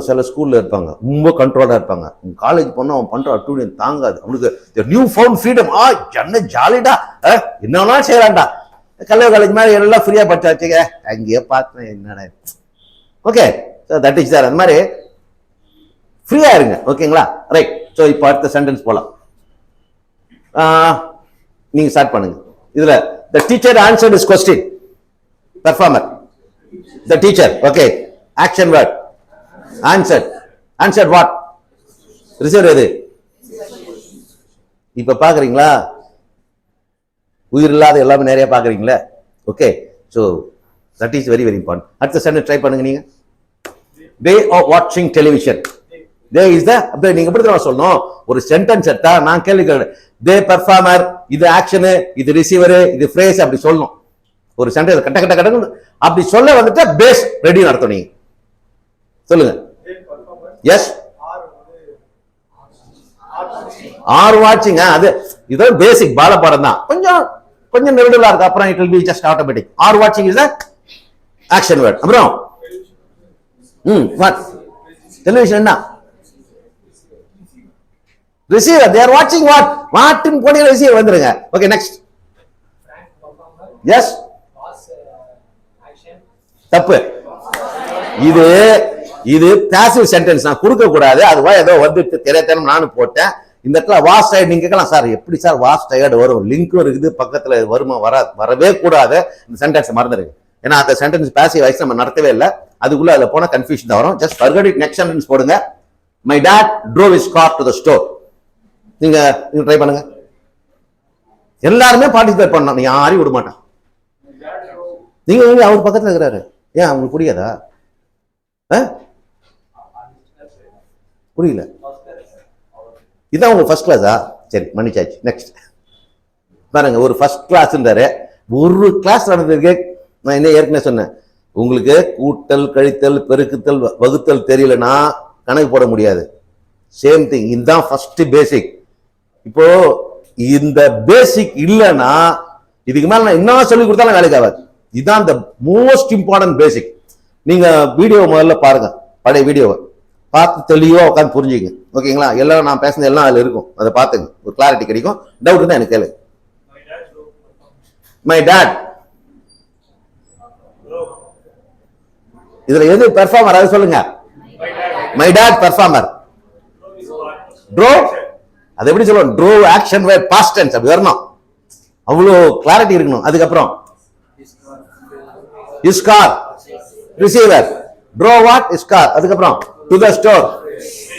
சில ஸ்கூல்ல இருப்பாங்க, ரொம்ப கண்ட்ரோலா இருப்பாங்க. காலேஜ் போனா அவன் பண்ற அட்டூழியம் தாங்காது. அவனுக்கு நியூ ஃபவுண்ட் ஃப்ரீடம். என்ன ஜாலிடா, என்னன்னா செய்யறான்டா. கல்லூரி காலேஜ் மாதிரி எல்லாம் ஃப்ரீயா படிச்சா வச்சுக்க, அங்கேயே பார்த்தேன் என்னடா. ஓகே. That is there. அந்த மாதிரி ஃப்ரீயா இருங்க. ஓகேங்களா? ரைட். ஸோ இப்போ அடுத்த சென்டென்ஸ் போலாம். நீங்க ஸ்டார்ட் பண்ணுங்க. இதுல the teacher answered his question. Performer. The teacher. Okay. Action word. Answered. Answered what? Receiver எது? இப்ப பாக்குறீங்களா? உயிர் இல்லாத எல்லாமே நிறைய பாக்குறீங்களா? Okay. So that is very very important. அடுத்த சென்டென்ஸ் ட்ரை பண்ணுங்க நீங்க. They are watching television. They is the. அப்ப நீங்க எப்படி தெரியுமா சொல்லணும்? ஒரு சென்டென்ஸ் எடுத்தா நான் கேள்வி கேட்கிறேன். தே பெர்ஃபார்மர், இது ஆக்ஷனு, இது ரிசீவர், இது ஃப்ரேஸ் அப்படி சொல்லணும். ஒரு சென்டென்ஸ் கட்ட கட்ட கட்ட அப்படி சொல்ல வந்துட்டு பேஸ் ரெடி நடத்தும். நீங்க சொல்லுங்க. எஸ். ஆர் வாட்சிங். அது இது பேசிக் பாலபாடம் தான். கொஞ்சம் நெருடலா இருக்கு. அப்புறம் it will be just automatic. Are வாட்சிங் இஸ் ஆக்ஷன் வேர்ட். அப்புறம் வாட்? டெலிவிஷன் என்ன? Receiver. They are watching what? What in போடி receiver வந்துருங்க. Okay, next. Yes. தப்பு. இது passive sentence. நான் கொடுக்க கூடாது. அதுவா ஏதோ வந்துட்டு தெரியாதனம் நானும் போட்டேன். இந்த இடத்துல வாஸ் டயர்ட் நீங்க கேட்கலாம். சார் எப்படி சார் வாஸ் டயர்ட் வரும்? லிங்க்கும் இருக்குது பக்கத்துல, வருமா? வரவே கூடாது. இந்த சென்டென்ஸ் மறந்துருங்க. ஏன்னா அந்த சென்டென்ஸ் passive வாய்ஸ் நம்ம நடத்தவே இல்லை. அதுக்குள்ள அதுல போனா கன்ஃபியூஷன் தான் வரும். Just forget it. Next sentence போடுங்க. My dad drove his car to the store. நீங்க ட்ரை பண்ணுங்க. எல்லாருமே பார்ட்டிசிபேட் பண்ணணும். நீ யாரையும் விட மாட்டேன். நீங்க அவர் பக்கத்துல இருக்கிறாரு. ஏன் உங்களுக்கு புரியாதா? புரியல. இதான் உங்க ஃபர்ஸ்ட் கிளாஸா? சரி, மன்னிச்சாச்சு. நெக்ஸ்ட் பாருங்க, ஒரு ஃபர்ஸ்ட் கிளாஸ்ன்றாரு. ஒரு கிளாஸ் நடந்திருக்கு. நான் என்ன ஏற்கனவே சொன்னேன், உங்களுக்கு கூட்டல், கழித்தல், பெருக்குத்தல், வகுத்தல் தெரியலனா கணக்கு போட முடியாது. சேம் திங், இதுதான் ஃபர்ஸ்ட் பேசிக். இப்போ இந்த பேசிக் இல்லைன்னா இதுக்கு மேல நான் என்ன சொல்லி கொடுத்தாலும் வேலைக்கு ஆகாது. இதுதான் இந்த மோஸ்ட் இம்பார்ட்டன்ட் பேசிக். நீங்க வீடியோ முதல்ல பாருங்க, பழைய வீடியோவை பார்த்து தெளிவா உட்காந்து புரிஞ்சுங்க. ஓகேங்களா? எல்லாம் நான் பேசுனது எல்லாம் அதுல இருக்கும், அதை பார்த்துங்க, ஒரு கிளாரிட்டி கிடைக்கும். டவுட் தான் எனக்கு கேளு. மை டாட், இதுல எது பெர்ஃபார்மர் அது சொல்லுங்க. My dot performer. ட்ரோ, அது எப்படி சொல்லுவோம்? ட்ரோ ஆக்ஷன் வேர் பாஸ்ட் டென்ஸ், அப்படி வரணும். அவ்வளோ கிளாரிட்டி இருக்கணும். அதுக்கப்புறம் is car receiver. Drew what? Is car. அதுக்கப்புறம் to the store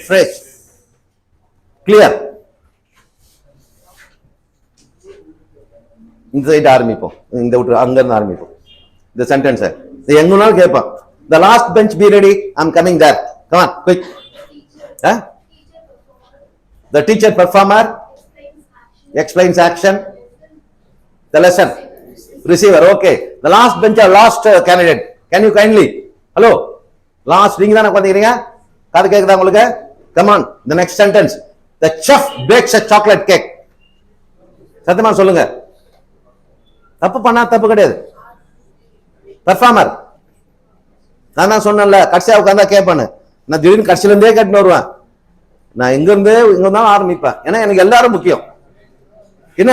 fresh. Clear? இந்த சைடு ஆரம்பிப்போம், இந்த விட்டு அங்க இருந்து ஆரம்பிப்போம். இந்த சென்டென்ஸ் எங்கனாலும் கேட்பான். The last bench be ready, I'm coming there. Come on, quick. The teacher performer explains action. The lesson receiver. Okay, the last bench or last candidate, can you kindly, hello, last நீங்க தான உட்கார்ந்தீங்க, காது கேக்குதா உங்களுக்கு? Come on, the next sentence. The chef bakes a chocolate cake. சத்தமா சொல்லுங்க. தப்பு பண்ணா தப்பு கிடையாது. பெர்ஃபார்மர், நான் தான் சொன்னேன்ல, கடைசியா உட்காந்தா கேட்பேன்னு. நான் திடீர்னு கடைசியில இருந்தே கேட்டுன்னு வருவேன். நான் எங்க இருந்து இங்க தான் ஆரம்பிப்பேன். ஏன்னா எனக்கு எல்லாரும் முக்கியம். என்ன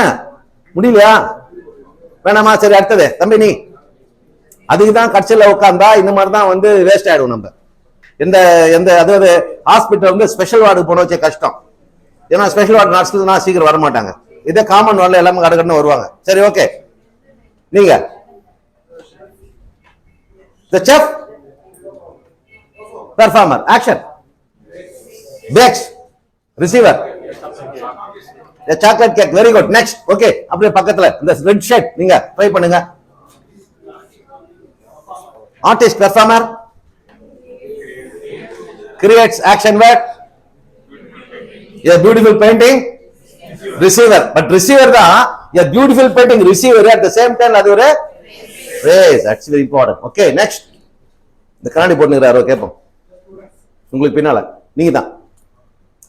முடியலையா? வேணாமா? சரி, அடுத்தது தம்பி நீ. அதுக்கு தான் கடைசியில உட்காந்தா இந்த மாதிரி தான் வந்து வேஸ்ட் ஆயிடும். நம்ம எந்த எந்த அதாவது ஹாஸ்பிட்டல் வந்து ஸ்பெஷல் வார்டுக்கு போன வச்ச கஷ்டம். ஏன்னா ஸ்பெஷல் வார்டு நர்ஸ்லாம் சீக்கிரம் வர மாட்டாங்க. இதே காமன் வார்டில் எல்லாமே கடற்கன்னு வருவாங்க. சரி, ஓகே. நீங்க the chef performer action bakes receiver the chocolate cake. Very good. Next. Okay, அப்படியே பக்கத்துல இந்த ரெட் ஷர்ட் நீங்க ட்ரை பண்ணுங்க. artist performer creates action word. a beautiful painting receiver. but receiver தான் a beautiful painting receiver at the same time அது ஒரு phrase. that's very important. okay, next. இந்த கண்ணாடி போட்டுக்கிறாரோ கேட்போம். உங்களுக்கு பின்னால நீங்க தான்.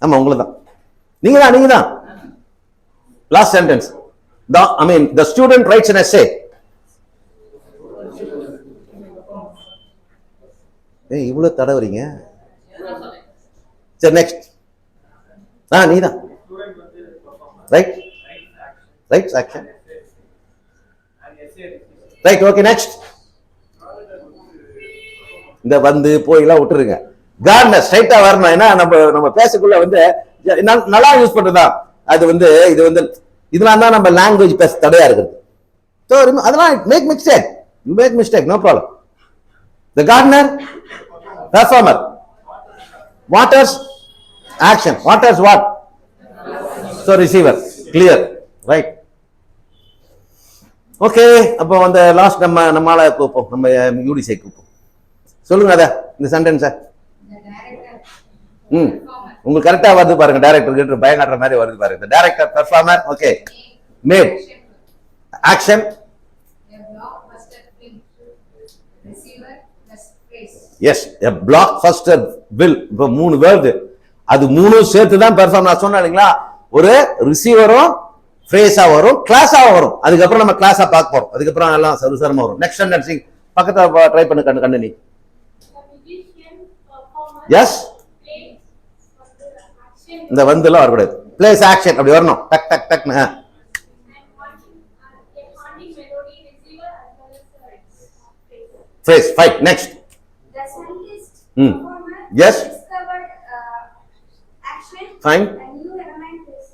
ஆமா, உங்களுக்கு தான். நீங்க தான். Last sentence. the student writes an essay. ஏய், இவ்வளவு தடவறீங்க. சரி, நெக்ஸ்ட். நீ தான். Right action. Right, okay, next. இந்த வந்து போயெல்லாம் விட்டுருங்க. கார்னர் ஸ்ட்ரைட்டா வரணும். ஏன்னா நம்ம பேசக்குள்ள வந்து நல்லா யூஸ் பண்றதா அது வந்து இது வந்து இதெல்லாம் தான் நம்ம லாங்குவேஜ் பேச தடையா இருக்குது. ஸோ அதெல்லாம் make mistake, no problem. The gardener performer. Waters action. Waters what? So receiver. Clear? Right. Okay, அப்போ அந்த லாஸ்ட் நம்மளால கூப்போம், நம்ம யூடிசை கூப்போம். சொல்லுங்க அத இந்த சென்டென்ஸ. உங்களுக்கு கரெக்டா வருது பாருங்க. டைரக்டர் பயம் காட்டுற மாதிரி வருது பாருங்க. The director performer, okay, made action. yes, a blockbuster will. இப்போ 3 வேர்டு, அது 3 சேர்த்து தான் பெர்ஃபார்ம். நான் சொன்னேன் இல்லைங்களா, ஒரு ரிசீவரும் ஃப்ரேஸா வரும், கிளாஸா வரும். அதுக்கப்புறம் நம்ம கிளாஸா பார்க்க போறோம். அதுக்கப்புறம் எல்லாம் சருசரமா வரும். நெக்ஸ்ட் சென்டென்ஸ் பக்கத்துல ட்ரை பண்ணு கண்ணு நீ. எஸ், இந்த வந்துலாம் வரக்கூடாது. பிளேஸ் ஆக்ஷன் அப்படி வரணும். டக் டக் டக்னு. phrase. Fine. Next. The scientist Yes. discovered action. Fine. A new element is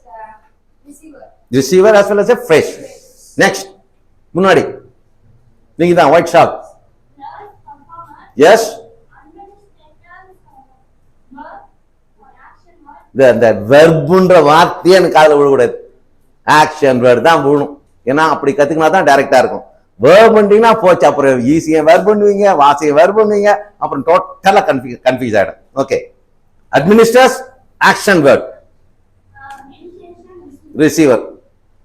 receiver. Receiver as well as a phrase. Next. முன்னாடி நீங்க தான் white shark. Nurse performer. Yes. இந்த வெர்புன்ற வார்த்தையே எனக்கு காதுல விழக்கூடாது. ஆக்ஷன் வேர்டு தான் விழணும். ஏன்னா அப்படி கத்துக்கினா தான் டைரக்டா இருக்கும். வேர்ப் பண்ணிட்டீங்கன்னா போச்சு, அப்புறம் ஈஸியா வேர்ப் பண்ணுவீங்க, வாசிய வேர்ப் பண்ணுவீங்க, அப்புறம் டோட்டலா கன்ஃபியூஸ் ஆயிடும். Okay, administers action word, receiver.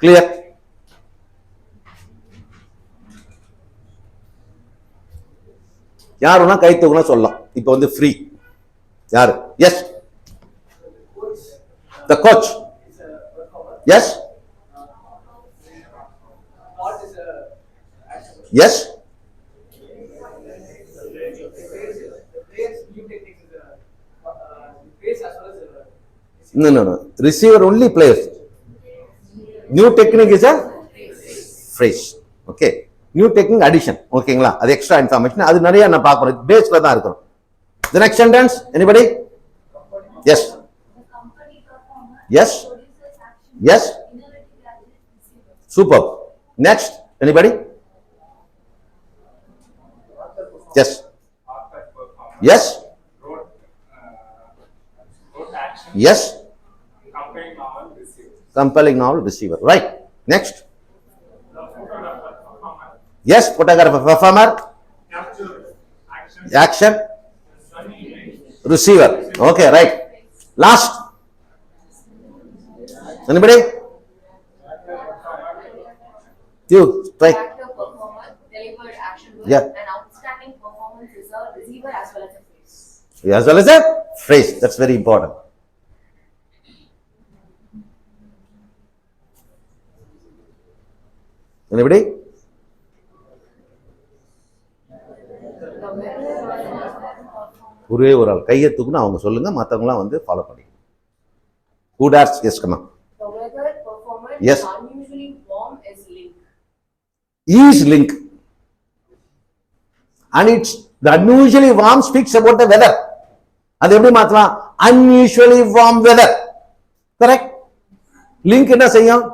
Clear? யாருன்னா கை தூக்குனா சொல்லலாம். இப்போ வந்து ஃப்ரீ யாரு? Yes, the coach. Yes, yes, no. Receiver only players. New technique is a phrase. Okay. New technique addition. ஓகேங்களா? அது எக்ஸ்ட்ரா இன்ஃபர்மேஷன். அது நிறைய நான் பார்க்கறேன். பேஸ்ல தான் இருக்கிறோம். The next sentence, anybody? Yes. Yes. Yes. Superb. Next, anybody? Yes. Yes. Yes. Compelling novel receiver. Right. Next. Yes. Photographer, performer. Action. Receiver. Okay. Right. Last. Anybody? You. Try. Actor, performer, delivered action word, Yeah. and outstanding performance is a receiver as well as a phrase. As well as a phrase. That's very important. Anybody? ஒரே ஒரு ஆள் கையை தூக்குன்னு அவங்க சொல்லுங்க, மற்றவங்களாம் வந்து follow பண்ணி. Who dares? Yes, come on. The weather performer Yes. is unusually warm is link. Is link. And it's the unusually warm speaks about the weather. அது எப்படி மாத்தலாம்? Unusually warm weather. Correct? Link என்ன செய்யும்?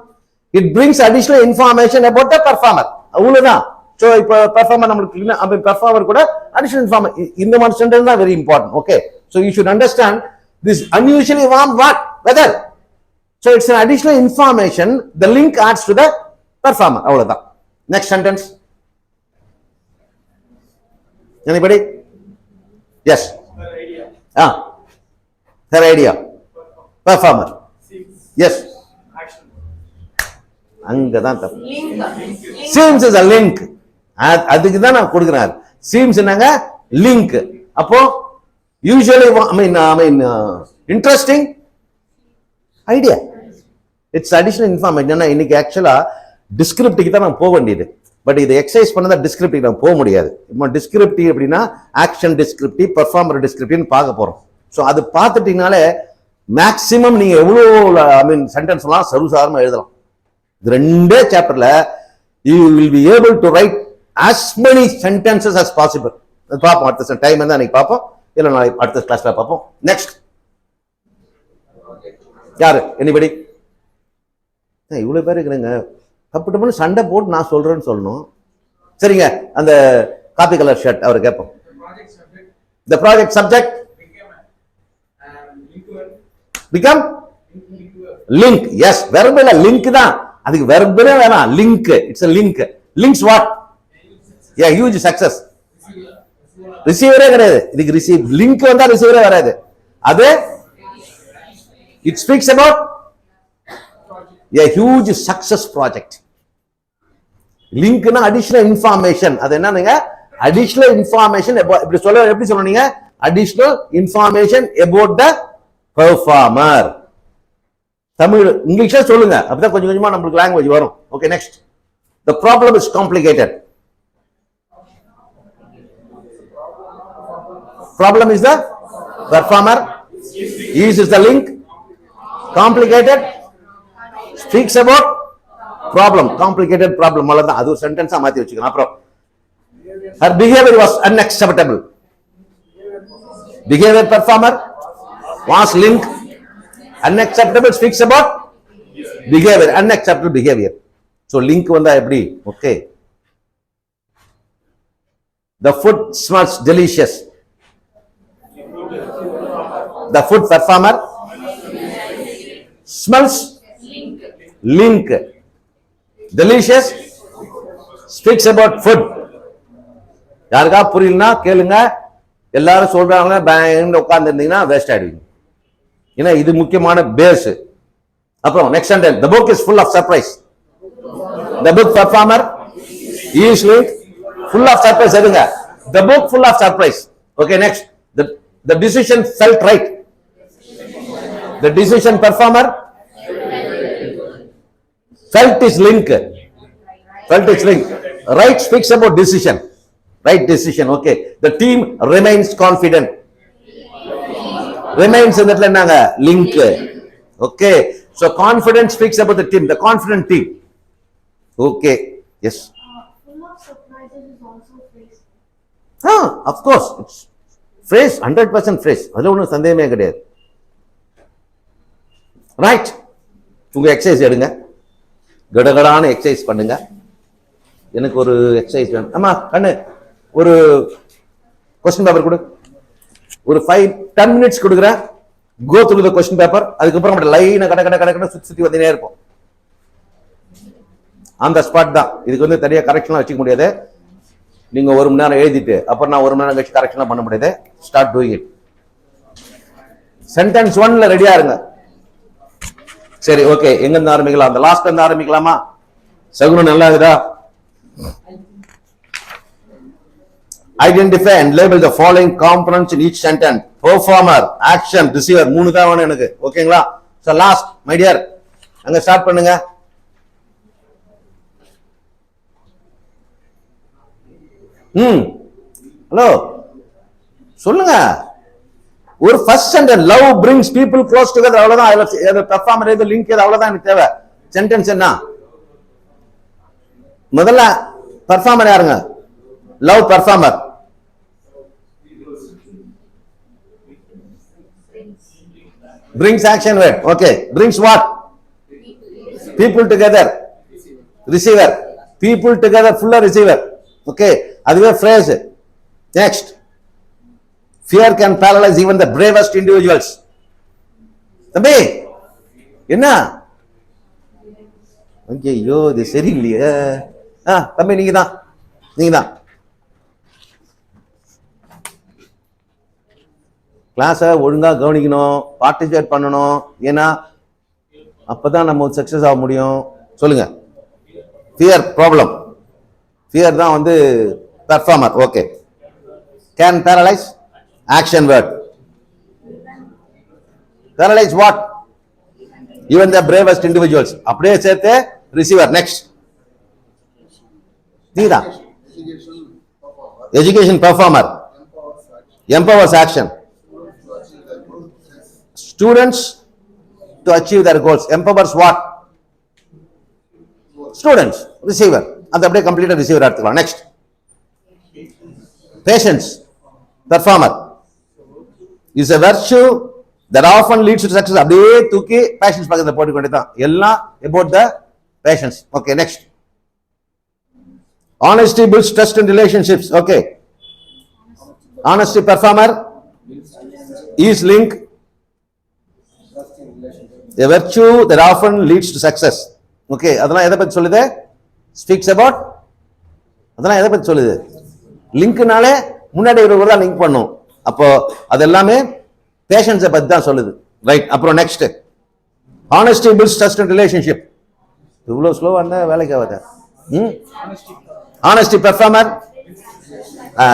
It brings additional information about the performer. அவ்வளவுதான். So இப்போ performer நம்மளுக்கு அப்ப performer கூட additional information. இந்த மாதிரி sentence தான் very important. Okay. So you should understand this unusually warm what? Weather. So it's an additional information. The link adds to the performer. அவ்வளவுதான். Next sentence. Anybody? Yes. Her idea. Performer. Yes. அங்கதான் தப்பு. Seems is a link. அதுக்கு தான் நான் கொடுக்கிறேன். Seems என்னங்க? Link. அப்போ usually I mean interesting idea. It's additional information. ஏன்னா இன்னைக்கு ஆக்சுவலா டிஸ்கிரிப்டிவ் தான் நான் போக வேண்டியது. பட் இதை எக்ஸசைஸ் பண்ணதா டிஸ்கிரிப்டிவ் நான் போக முடியாது. இப்போ டிஸ்கிரிப்டிவ் அப்படின்னா ஆக்ஷன் டிஸ்கிரிப்டிவ், பெர்ஃபார்மர் டிஸ்கிரிப்டிவ்னு பார்க்க போறோம். ஸோ அது பார்த்துட்டீங்கனாலே மேக்சிமம் நீங்க எவ்வளோ சென்டென்ஸ் எல்லாம் சர்வசாதாரணமா எழுதலாம். இது ரெண்டே சாப்டர்ல you will be able to right as many sentences as possible. பார்ப்போம், அடுத்த டைம் வந்து அன்னைக்கு பார்ப்போம், இல்லை நாளைக்கு அடுத்த கிளாஸ்ல பார்ப்போம். நெக்ஸ்ட் யாரு? எனிபடி? இவ்வளவு பேர் இருக்கிறேங்க, தப்பு சண்டை போட்டு நான் சொல்றேன்னு சொல்லணும். சரிங்க, அந்த காப்பி கலர் ஷர்ட் அவர் கேட்போம். The project subject become link. Yes, verb இல்ல link தான். அதுக்கு verb வேணாம், link. It's a link. Links what? Yeah, huge success. ரிசீவரே கிடையாது இதுக்கு. ரிசீவ் லிங்க் வந்தா ரிசீவரே வராது. அது it speaks about a huge success project. லிங்க்னா அடிஷனல் இன்ஃபர்மேஷன். அது என்னங்க? அடிஷனல் இன்ஃபர்மேஷன் இப்படி சொல்ல எப்படி சொல்றீங்க? Additional information about the performer. Tamil இங்கிலீஷ்ல சொல்லுங்க, அப்பதான் கொஞ்சம் கொஞ்சமா நம்மளுக்கு லாங்குவேஜ் வரும். Okay, next. The problem is complicated. Problem is the performer. Is the link. Complicated speaks about problem. Complicated problem. அவ்வளவுதான். அது ஒரு சென்டென்ஸா மாத்தி வச்சுக்கணும். அப்புறம் her behavior was unacceptable. Behavior performer was link. Unacceptable speaks about behavior. Unacceptable behavior. So link வந்தா எப்படி? Okay. The food smells delicious. The food performer smells link. Delicious speaks about food. யாருக்கா புரியலனா கேளுங்க. எல்லாரும் சொல்றாங்க பயந்து உட்கார்ந்து இருந்தீங்கன்னா வேஸ்ட் ஆயிடுவீங்க. ஏன்னா இது முக்கியமான பேஸ். அப்புறம் next sentence, the book is full of surprise. The book performer is full of surprise. எதுங்க? The book full of surprise. Okay, next, the decision felt right. The decision performer felt is link. Felt is link. Right speaks about decision. Right decision. Okay, the team remains confident. Remains in that என்னங்க? Link. Okay, so confidence speaks about the team, the confident team. Okay, yes. Full of surprises is also phrase. Of course, it's phrase, 100% phrase. அதுல ஒன்றும் சந்தேகமே கிடையாது. Right, உங்க exercise எடுங்க, கடகடான exercise பண்ணுங்க. எனக்கு ஒரு எக்ஸசைஸ் வேணும். ஆமா கண்ணு, ஒரு கொஸ்டின் பேப்பர் கொடு. ஒரு 5-10 minutes கொடுக்குறேன். Go through the question paper. அதுக்கப்புறம் லைனை கட சுத்தி வந்துனே இருப்போம். அந்த ஸ்பாட் தான். இதுக்கு வந்து தனியாக கரெக்ஷன்லாம் வச்சுக்க முடியாது. நீங்க 1 மணி நேரம் எழுதிட்டு அப்புறம் நான் 1 மணி நேரம் கழிச்சு கரெக்ஷன்லாம் பண்ண முடியாது. Start doing it. சென்டென்ஸ் 1ல ரெடியா இருங்க. சரி, ஓகே, எங்க இருந்து ஆரம்பிக்கலாம்? அந்த லாஸ்ட்ல இருந்து ஆரம்பிக்கலாமா? சகுனம் நல்லா இருக்குதா? Identify and label the following components in each sentence. Performer, action, receiver. 3 தான் வேணும் எனக்கு. ஓகேங்களா? So last, my dear, அங்க ஸ்டார்ட் பண்ணுங்க. ஹலோ சொல்லுங்க. ஒரு first sentence, love brings people close together. அவ்வளவுதான். அதுல பெர்ஃபார்மர் எது, லிங்க் எது, அவ்வளவுதான் எனக்கு தேவை. சென்டென்ஸ் என்ன? முதல்ல பெர்ஃபார்மர் யாருங்க? Love performer. brings action word. Okay, brings what? People together. Receiver. People together, full receiver. Okay, அதுவே phrase. Next, fear can paralyze even the bravest individuals. தம்பி என்ன? ஐயோ இது சரியில்லையே. தம்பி நீங்க தான் கிளாஸை ஒழுங்கா கவனிக்கணும், பார்ட்டிசிபேட் பண்ணணும். ஏன்னா அப்பதான் நம்ம சக்சஸ் ஆக முடியும். சொல்லுங்க. Fear problem. ஃபியர் தான் வந்து performer. Okay, can paralyse, action word. Paralyse what? Even the bravest individuals. அப்படியே சேர்த்து ரிசீவர். நெக்ஸ்ட், நீதா. Education performer, empowers action. Students to achieve their goals. Empowers what? Students. Receiver. அது அப்படியே கம்ப்ளீட்டா ரிசீவர் எடுத்துக்கலாம். Next, patience, performer, is a virtue that often leads to success. அப்படியே தூக்கி patience பக்கத்துல போட்டு கொண்டேதான். எல்லாம் about the patience. Okay, next, honesty builds trust in relationships. Okay, honesty performer is link, a virtue that often leads to success. Okay, அதெல்லாம் எதை பத்தி சொல்லுது? Speaks about. அதெல்லாம் எதை பத்தி சொல்லுது? லிங்க்னாலே முன்னாடி ஒரு தான் லிங்க் பண்ணும். அப்போ அது எல்லாமே பேஷன்ஸை பத்தி தான் சொல்லுது. ரைட், அப்புறம் next, honesty builds trust in relationship. இவ்வளவு ஸ்லோவா இருந்தா வேலைக்கு ஆகாது. honesty performer.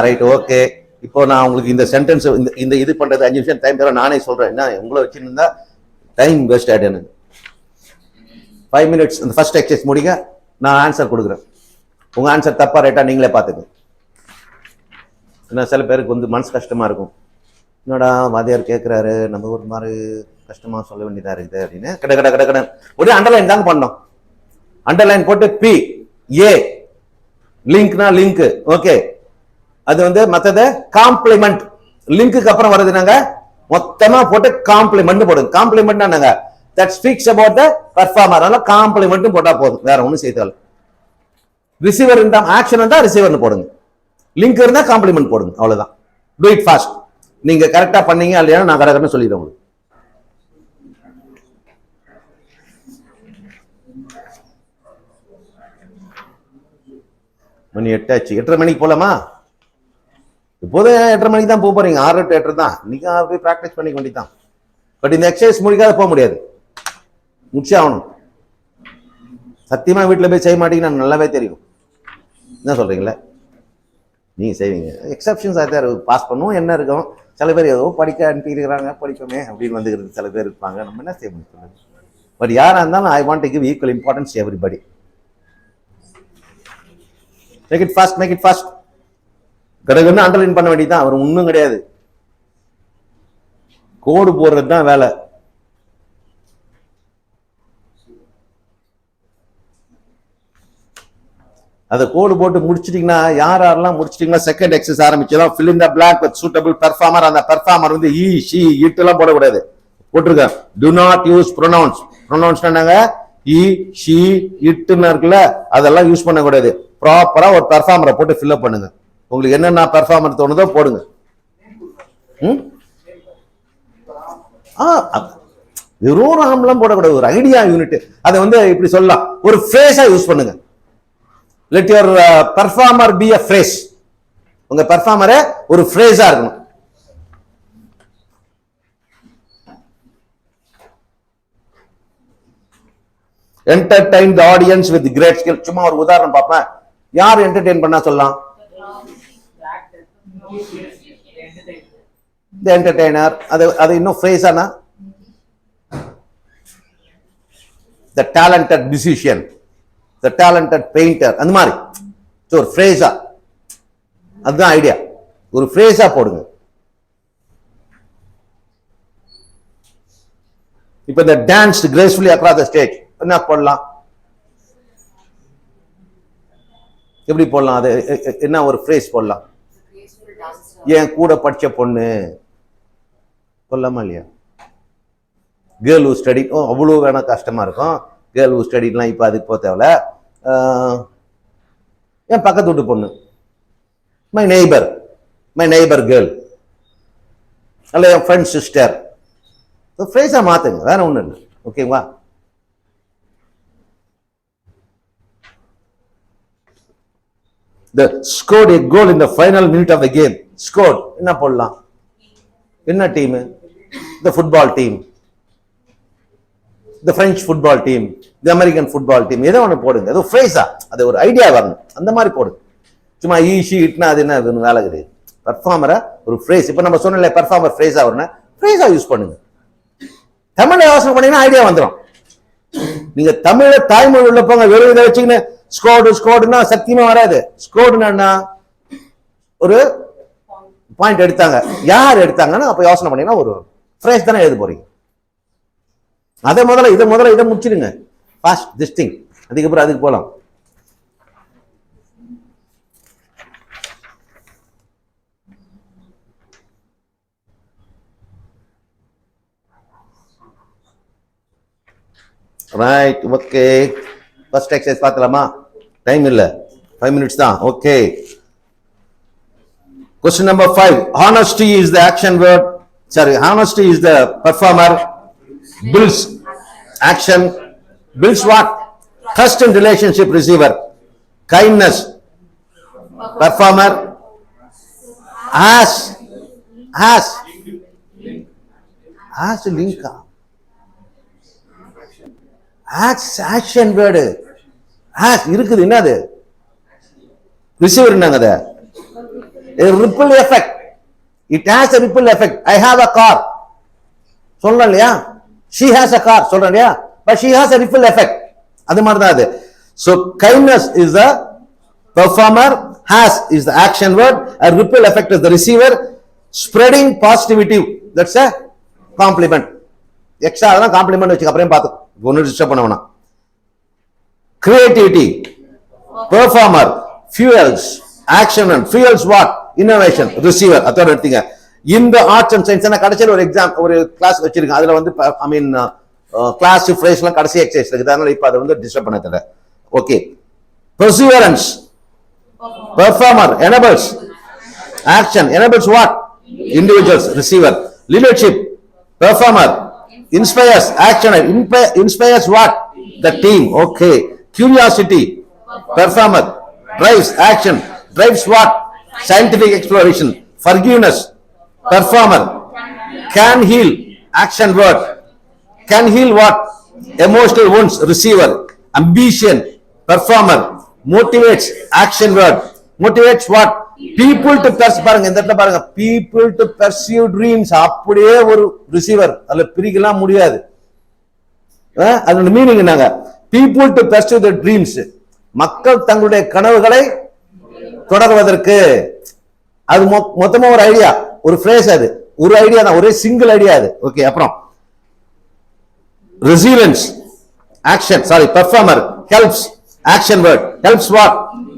Right, okay. இப்போ நான் உங்களுக்கு இந்த சென்டென்ஸ் இந்த இது பண்றது 5 நிமிஷம் டைம் தர நானே சொல்றேன். என்ன உங்களை வச்சிருந்தா டைம் வேஸ்ட் ஆயிடுன்னு. 5 minutes இந்த ஃபர்ஸ்ட் எக்ஸசைஸ் முடிங்க. நான் ஆன்சர் கொடுக்குறேன். உங்க ஆன்சர் தப்பா ரைட்டா நீங்களே பார்த்துங்க. ஏன்னா சில பேருக்கு வந்து மனசு கஷ்டமா இருக்கும். என்னடா வாத்தியார் கேட்கிறாரு, நம்ம ஒரு மாதிரி கஷ்டமா சொல்ல வேண்டியதா இருக்குது அப்படின்னு கடை ஒரே அண்டர்லைன் தாங்க பண்ணோம். அண்டர்லைன் போட்டு பி ஏ, லிங்க்னா லிங்க். ஓகே, அது வந்து மற்றது காம்ப்ளிமெண்ட். லிங்க்கு அப்புறம் வருது நாங்க மொத்தமா போட்டு காம்ப்ளிமெண்ட் போடுங்க. காம்ப்ளிமெண்ட் என்னங்க? That speaks about the performer. அதனால காம்ப்ளிமெண்ட் போட்டா போதும், வேற ஒன்றும் செய்தாலும். ரிசீவர் இருந்தா ஆக்ஷன் இருந்தா ரிசீவர்னு போடுங்க. லிங்க் இருந்தா காம்ப்ளிமெண்ட் போடுங்க. அவ்வளவுதான். Do it fast. நீங்க கரெக்டா பண்ணீங்க இல்லையா நான் கரெக்டாக சொல்லிடுறேன் உங்களுக்கு. மணி 8 ஆச்சு. 8:30 மணிக்கு போலாமா? இப்போதும் 8:30 மணிக்கு தான் போறீங்க. 6 to 8 தான். நீங்க போய் ப்ராக்டிஸ் பண்ணிக்க வேண்டியதான். பட் இந்த எக்ஸசைஸ் முடிக்காத போக முடியாது, முடிச்சே ஆகணும். சத்தியமா வீட்டில் போய் செய்ய மாட்டீங்கன்னு நல்லாவே தெரியும். என்ன சொல்றீங்களே? நீங்க செய்வீங்க. எக்ஸப்ஷன்ஸ் ஆகிட்டார் பாஸ் பண்ணுவோம், என்ன இருக்கும். சில பேர் ஏதோ படிக்க அனுப்பியிருக்கிறாங்க, படிப்போமே அப்படின்னு வந்துக்கிறது சில பேர் இருப்பாங்க. நம்ம என்ன செய்ய முடியும்? பட் யாராக இருந்தாலும் I want to give equal importance to everybody. Make it fast, make it fast. கடகன்னு அண்டர்லைன் பண்ண வேண்டியதான், அவர் ஒன்றும் கிடையாது. கோடு போடுறது தான் வேலை. அதை கோடு போட்டு முடிச்சிட்டீங்கன்னா, யாரெல்லாம் முடிச்சிட்டீங்கன்னா செகண்ட் எக்ஸசைஸ் ஆரம்பிச்சலாம். fill in the blank with suitable performer. அந்த பெர்ஃபார்மர் வந்து ஈ ஷி இட் எல்லாம் போடக்கூடாது. போட்டிருக்க do not use pronouns. pronouns என்னங்க? ஈ ஷி இட்னு இருக்குல்ல, அதெல்லாம் யூஸ் பண்ணக்கூடாது. ப்ராப்பரா ஒரு பெர்ஃபார்மரை போட்டு ஃபில் அப் பண்ணுங்க. உங்களுக்கு என்னென்ன பெர்ஃபார்மர் தோணுதோ போடுங்க. வெறும் ராம்லாம் போடக்கூடாது, ஒரு ஐடியா யூனிட். அதை வந்து இப்படி சொல்லலாம், ஒரு ஃப்ரேஸா யூஸ் பண்ணுங்க. let your performer be a phrase. உங்க பெர்ஃபார்மரே ஒரு ஃப்ரேஸா இருக்கணும். entertain the audience with great skill. சும்மா ஒரு உதாரணம் பார்ப்பேன். யார் என்டர்டெயின் பண்ணா சொல்லலாம்? the entertainer. அது இன்னும் ஃப்ரேஸானா? the talented musician, the talented painter. அந்த மாதிரி ஒரு ஃப்ரேஸா, அதுதான் ஐடியா. ஒரு ஃப்ரேஸா போடுங்க. இப்ப இந்த dance gracefully across the stage என்ன போடலாம்? எப்படி போடலாம்? அது என்ன ஒரு ஃப்ரேஸ் போடலாம்? என் கூட படிச்ச பொண்ணு சொல்லலாமா இல்லையா? Girl who study. அவ்வளோ வேணா கஷ்டமா இருக்கும். கேர்ள் ஹூ ஸ்டடிலாம் இப்போ அதுக்கு போக தேவையில்ல. என் பக்கத்து வீட்டு பொண்ணு, மை நெய்பர் கேர்ள், அல்ல என் ஃப்ரெண்ட் சிஸ்டர். ஃப்ரேஸா மாத்துங்க, வேற ஒண்ணு இல்லை. ஓகேவா? The scored a goal in the final minute of the game. Scored என்ன போடலாம்? என்ன team? The football team, the French football team, the American football team. ஏதோ ஒன்று போடுங்க. ஏதோ ஃப்ரேஸா, அது ஒரு ஐடியா வரணும், அந்த மாதிரி போடுங்க. சும்மா ஈ ஷி இட்னா அது என்ன வேலை கிடையாது. பெர்ஃபார்மரை ஒரு ஃப்ரேஸ், இப்போ நம்ம சொன்னல பெர்ஃபார்மர் ஃப்ரேஸா வரணும், ஃப்ரேஸா யூஸ் பண்ணுங்க. தமிழ்ல யோசனை பண்ணீங்கன்னா ஐடியா வந்துடும். நீங்க தமிழ தாய்மொழி உள்ள போங்க, வெறும் இதை வச்சுக்கின்னு ஸ்கோர்டுனா சத்தியமா வராது. ஸ்கோர்டுனா ஒரு பாயிண்ட் எடுத்தாங்க, யார் எடுத்தாங்கன்னா அப்ப யோசனை பண்ணீங்கன்னா ஒரு ஃப்ரேஸ் தானே எழுத போறீங்க. அதை முதல்ல இதை முடிச்சிடுங்க. ஃபாஸ்ட் திஸ் திங், அதுக்கப்புறம் அதுக்கு போலாம். Right, okay. ஃபர்ஸ்ட் எக்ஸசைஸ் பார்த்தலாமா? டைம் இல்ல, 5 minutes தான். Okay. Question number 5. Honesty is the action word. Honesty is the performer. Builds action. Builds what? Trust in relationship, receiver. Kindness, performer. Has link. Action word இருக்குது. என்னது? Receiver என்னங்க? Ripple effect. It has a ripple effect. I have a car சொல்றேன் இல்லையா? she has a car சொல்றேன் இல்லையா? but she has a ripple effect. அது மாதிரி தான் அது. so kindness is the performer, has is the action word, a ripple effect is the receiver. spreading positivity, that's a compliment. Extra அதெல்லாம் complement வச்சுக்க, அப்புறம் பார்த்து ஒன்னும் டிஸ்டர்ப் பண்ண வேணாம். Creativity, performer, fuels, action and fuels what? Innovation, receiver. அதோட எடுத்தீங்க. இந்த ஆர்ட்ஸ் அண்ட் சயின்ஸ் கடைசியில் ஒரு எக்ஸாம் ஒரு கிளாஸ் வச்சிருக்கேன். அதுல வந்து ஐ மீன் கிளாஸ் ஃப்ரேஸ்லாம் கடைசி எக்ஸசைஸ் இருக்குது. அதனால இப்போ அதை வந்து டிஸ்டர்ப் பண்ண தெரியல. Okay. Perseverance, performer enables, action enables what? Individuals, receiver. Leadership, performer. Inspires, action. Inspires what? The team. Okay. Curiosity, performer. drives action, drives what? Scientific exploration, forgiveness, performer, can heal, action word, can heal what? Emotional wounds, receiver, ambition, performer, motivates, action word, motivates what? People to pursue, பாருங்க இந்த இடத்துல பாருங்க, people to pursue dreams, அப்படியே ஒரு receiver, அதுல பிரிக்கலாம் முடியாது. அதோட மீனிங் என்னங்க? people to pursue the dreams, மக்கள் தங்களுடைய கனவுகளை தொடர்வதற்கு. அது மொத்தமா ஒரு ஐடியா, ஒரு ஃப்ரேஸ், அது ஒரு ஐடியா தான், ஒரே சிங்கிள் ஐடியா அது. ஓகே, அப்புறம் resilience, action, sorry, performer, helps, action word, helps what?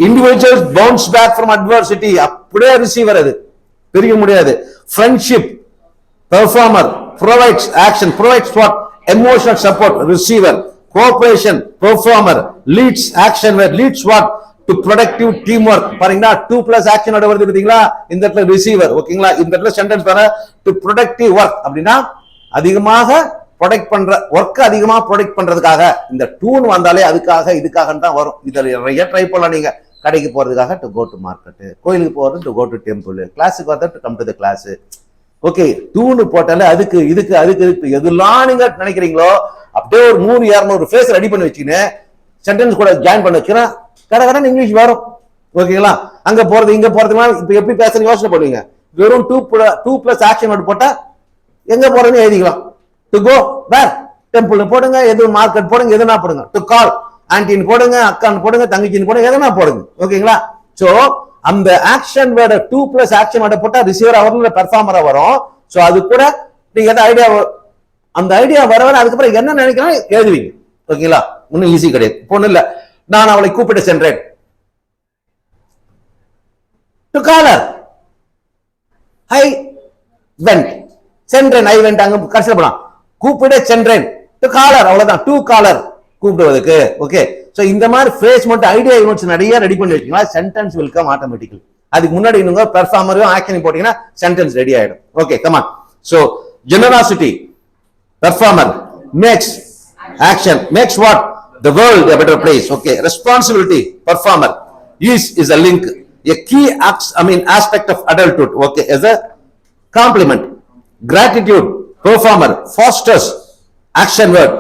Individuals bounce back from adversity, அப்படியே ரிசீவர், அது பிரிக்க முடியாது. friendship, performer, provides, action, provides what? Emotional support, receiver. cooperation, performer, leads, action word, leads what? To productive teamwork. பாருங்களா, 2+ action ஓட வருது பாத்தீங்களா, இந்த இடத்துல ரிசீவர். ஓகேங்களா, இந்த இடத்துல சென்டென்ஸ் பாருங்க, to productive work அப்படின்னா அதிகமாக ப்ரொடெக்ட் பண்ற ஒர்க், அதிகமா ப்ரொடெக்ட் பண்றதுக்காக. இந்த டூன் வந்தாலே அதுக்காக இதுக்காக தான் வரும். இதில் நிறைய ட்ரை பண்ணலாம். நீங்க கடைக்கு போறதுக்காக டு கோ டு மார்க்கெட், கோயிலுக்கு போறது டு கோ டு டெம்பிள், கிளாஸுக்கு வரது to come to the class. Okay, டூனு போட்டாலே அதுக்கு இதுக்கு அதுக்கு எதெல்லாம் நீங்க நினைக்கிறீங்களோ அப்படியே ஒரு 100-200 ஃபேஸ் ரெடி பண்ணி வச்சுன்னு சென்டென்ஸ் கூட ஜாயின் பண்ண வச்சுன்னா கடை இங்கிலீஷ் வரும். ஓகேங்களா, அங்க போறது இங்க போறதுலாம் இப்ப எப்படி பேசுறது யோசனை பண்ணுவீங்க. வெறும் 2+ ஆக்ஷன் வேர்ட் போட்டா எங்க போறதுன்னு எழுதிக்கலாம். டு கோ வேர், டெம்பிள் போடுங்க, எது மார்க்கெட் போடுங்க, எதுனா போடுங்க. டு கால், ஆன்டின்னு போடுங்க, அக்கான்னு போடுங்க, தங்கச்சின்னு போடுங்க, எதுனா போடுங்க. ஓகேங்களா, சோ அந்த ஆக்ஷன் வேர்ட 2+ ஆக்ஷன் வேர்ட போட்டா ரிசீவர் அவர்ல பெர்ஃபார்மரா வரும். சோ அது கூட நீங்க எந்த ஐடியா, அந்த ஐடியா வரவர அதுக்கப்புறம் என்ன நினைக்கிறோம் எழுதுவீங்க. ஓகேங்களா, ஒன்னும் ஈஸி கிடையாது. இப்போ ஒண்ணு இல்ல, நான் அவளை கூப்பிட்டு சென்றேன். டு காலர், ஐ வெண்ட், சென்றேன், ஐ வெண்ட், அங்க கடைசியில் போலாம். கூப்பிட சென்றேன், டு காலர், அவ்வளவுதான். டு காலர், கூப்பிடுவதற்கு. ஓகே, சோ இந்த மாதிரி ஃப்ரேஸ் மட்டும் ஐடியா யூனிட்ஸ் நிறைய ரெடி பண்ணி வச்சீங்கன்னா சென்டென்ஸ் வில் கம் ஆட்டோமேட்டிக்கலி. அதுக்கு முன்னாடி நீங்க பெர்ஃபார்மரும் ஆக்ஷன் போட்டீங்கன்னா சென்டென்ஸ் ரெடி ஆயிடும். Okay, come on. So generosity, performer, makes, action, makes what? The world a better place. Okay, responsibility, performer, is a link, a key aspect of adulthood. Okay, as a compliment. Gratitude, performer, fosters, action word,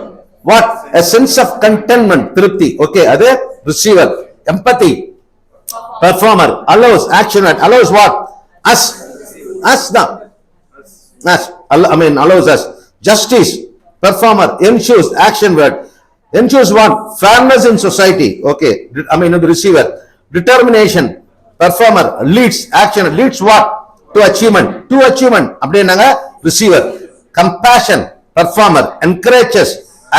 what? A sense of contentment, tripti. Okay, adu receiver. Empathy, performer, allows, action word, allows what? Us now, us, allows us. Justice, performer, ensures, action word, ensures what? Fairness in society. Okay, the receiver. Determination, performer, leads, action, leads what? To achievement, அப்படின்னாங்க receiver. Compassion, performer, encourages,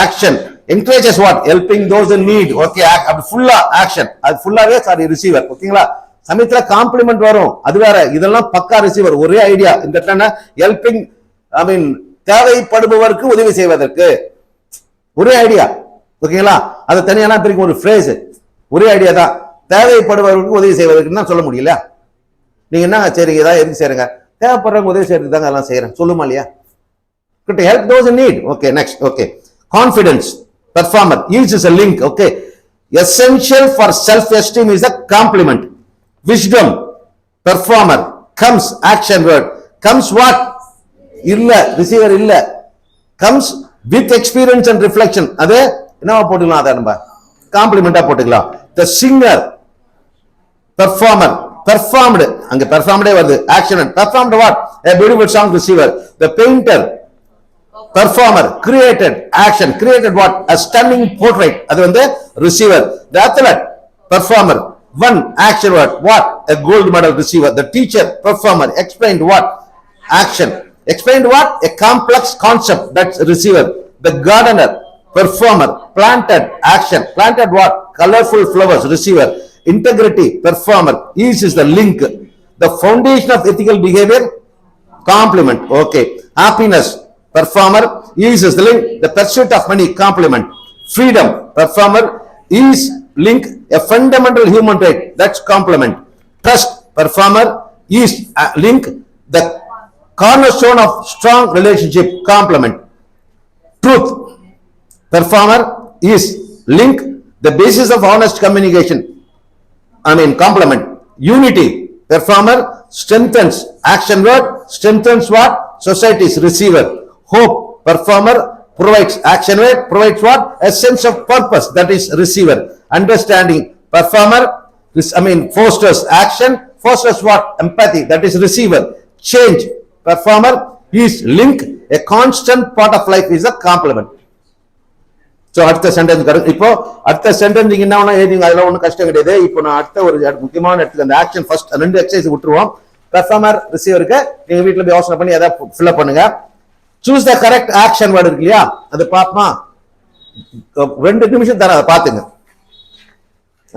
action, encourages what? Helping those in need. Okay, அப்படி ஃபுல்லா action, அது ஃபுல்லாவே sorry receiver. ஓகேங்களா, சமயத்துல complement வரும், அது வேற. இதெல்லாம் பக்கா ரிசீவர், ஒரே ஐடியா. இந்த இடத்துல ஹெல்பிங், தேவைப்படுபவருக்கு உதவி செய்வதற்கு ஒரே ஐடியா. ஓகேங்களா, அது தனியான பிரிக்கும் ஒரு ஃப்ரேஸ், ஒரே ஐடியா தான். தேவைப்படுபவருக்கு உதவி செய்வதற்கு தான் சொல்ல முடியல. நீங்க என்ன சரிங்க, ஏதாவது எதுக்கு செய்யறங்க? தேவைப்படுறவங்க உதவி செய்யறதுக்கு தாங்க எல்லாம் செய்யறேன் சொல்லுமா இல்லையா? to help those in need. Okay, next. Okay, confidence, performer, uses a link. Okay, essential for self-esteem is a compliment. Wisdom, performer, comes, action word, comes what? இல்ல, ரிசீவர் இல்ல, comes with experience and reflection. அது என்னவா போட்டுக்கலாம், அதை நம்ம காம்ப்ளிமெண்டா போட்டுக்கலாம். The singer, performer, performed, அங்க performed வருது, action and performed what? A beautiful song, receiver. The painter, performer, created, action, created what? A stunning portrait, அது வந்து receiver. The athlete, performer, one, action word, what? A gold medal, receiver. The teacher, performer, explained what? Action. Explained what? A complex concept, that's receiver. The gardener, performer, planted, action, planted what? Colorful flowers, receiver. Integrity, performer, is the link. The foundation of ethical behavior, compliment. Okay, happiness, performer, is the link. The pursuit of money, compliment. Freedom, performer, is link, a fundamental human right, that's compliment. Trust, performer, is link, the cornerstone of strong relationship, compliment. Truth, performer, is link, the basis of honest communication, complement. Unity, performer strengthens, action word strengthens what? Society's receiver. Hope, performer provides, action word provides what? A sense of purpose, that is receiver. Understanding, performer fosters action, fosters what? Empathy, that is receiver. Change, performer is link, a constant part of life is a complement. So அடுத்த sentence இப்போ அடுத்த sentence நீங்க என்ன எழுதிங்க, அதெல்லாம் ஒன்றும் கஷ்டம் கிடையாது. இப்போ நான் அடுத்த ஒரு முக்கியமான இடத்துக்கு அந்த ஆக்ஷன் ஃபர்ஸ்ட் 2 எக்ஸசைஸ் விட்டுருவோம். பெர்ஃபார்மர் ரிசீவருக்கு நீங்க வீட்டில் போய் யோசனை பண்ணி எதாவது ஃபில்அப் பண்ணுங்க. Choose the correct action word இருக்கு இல்லையா, அது பார்ப்போமா? 2 நிமிஷம் தரேன், அதை பார்த்துங்க.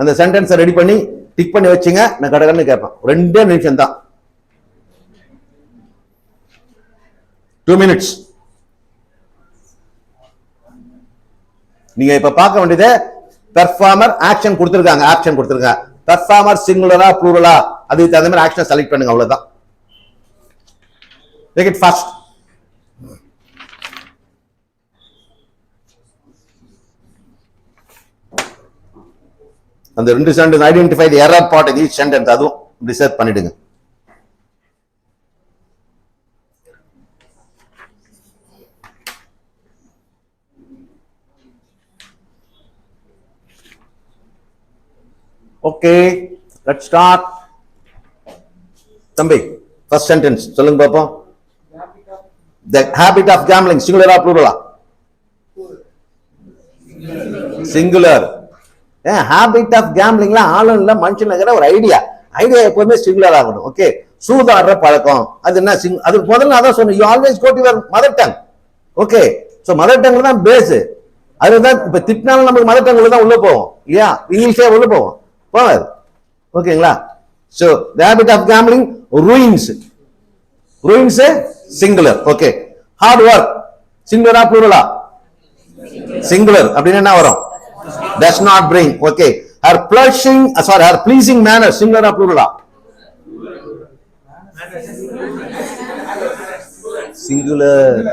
அந்த சென்டென்ஸை ரெடி பண்ணி டிக் பண்ணி வச்சுங்க. நான் கடகன்னு கேட்பேன். 2 நிமிஷம் தான், 2 minutes. நீங்க இப்ப பார்க்க வேண்டியது பெர்ஃபார்மர் ஆக்ஷன் கொடுத்திருக்காங்க, ஆக்ஷன் கொடுத்திருக்காங்க. பெர்ஃபார்மர் சிங்குலரா ப்ளூரலா, அதுக்கு தகுந்த மாதிரி ஆக்ஷன் செலக்ட் பண்ணுங்க, அவ்வளவுதான். Take it fast. அந்த 2 sentence identify the error part in each sentence, அதுவும் ரிசர்ச் பண்ணிடுங்க. Okay, let's start. தம்பி, first sentence சொல்லுங்க பாப்போம். The habit of gambling, singular or plural? Singular. Habit of gambling ஆளும் இல்ல மனுஷன் இருக்கிற ஒரு ஐடியா எப்பவுமே சிங்குலர் ஆகணும். ஓகே, சூதாடுற பழக்கம், அது என்ன? அது முதல்ல அதான் சொன்னேன், you always go to your mother tongue. Okay, so mother டங்ல தான் பேஸ். அதுதான் இப்ப திட்டினாலும் நமக்கு மதர் டங்ல தான் உள்ள போவோம் இல்லையா, இங்கிலீஷே உள்ள போவோம் போவாது. ஓகேங்களா? So the habit of gambling ruins singular. Okay, hard work singular plural? singular. அப்படினா என்ன வரும்? does not bring. Okay, her pleasing manner singular plural? singular.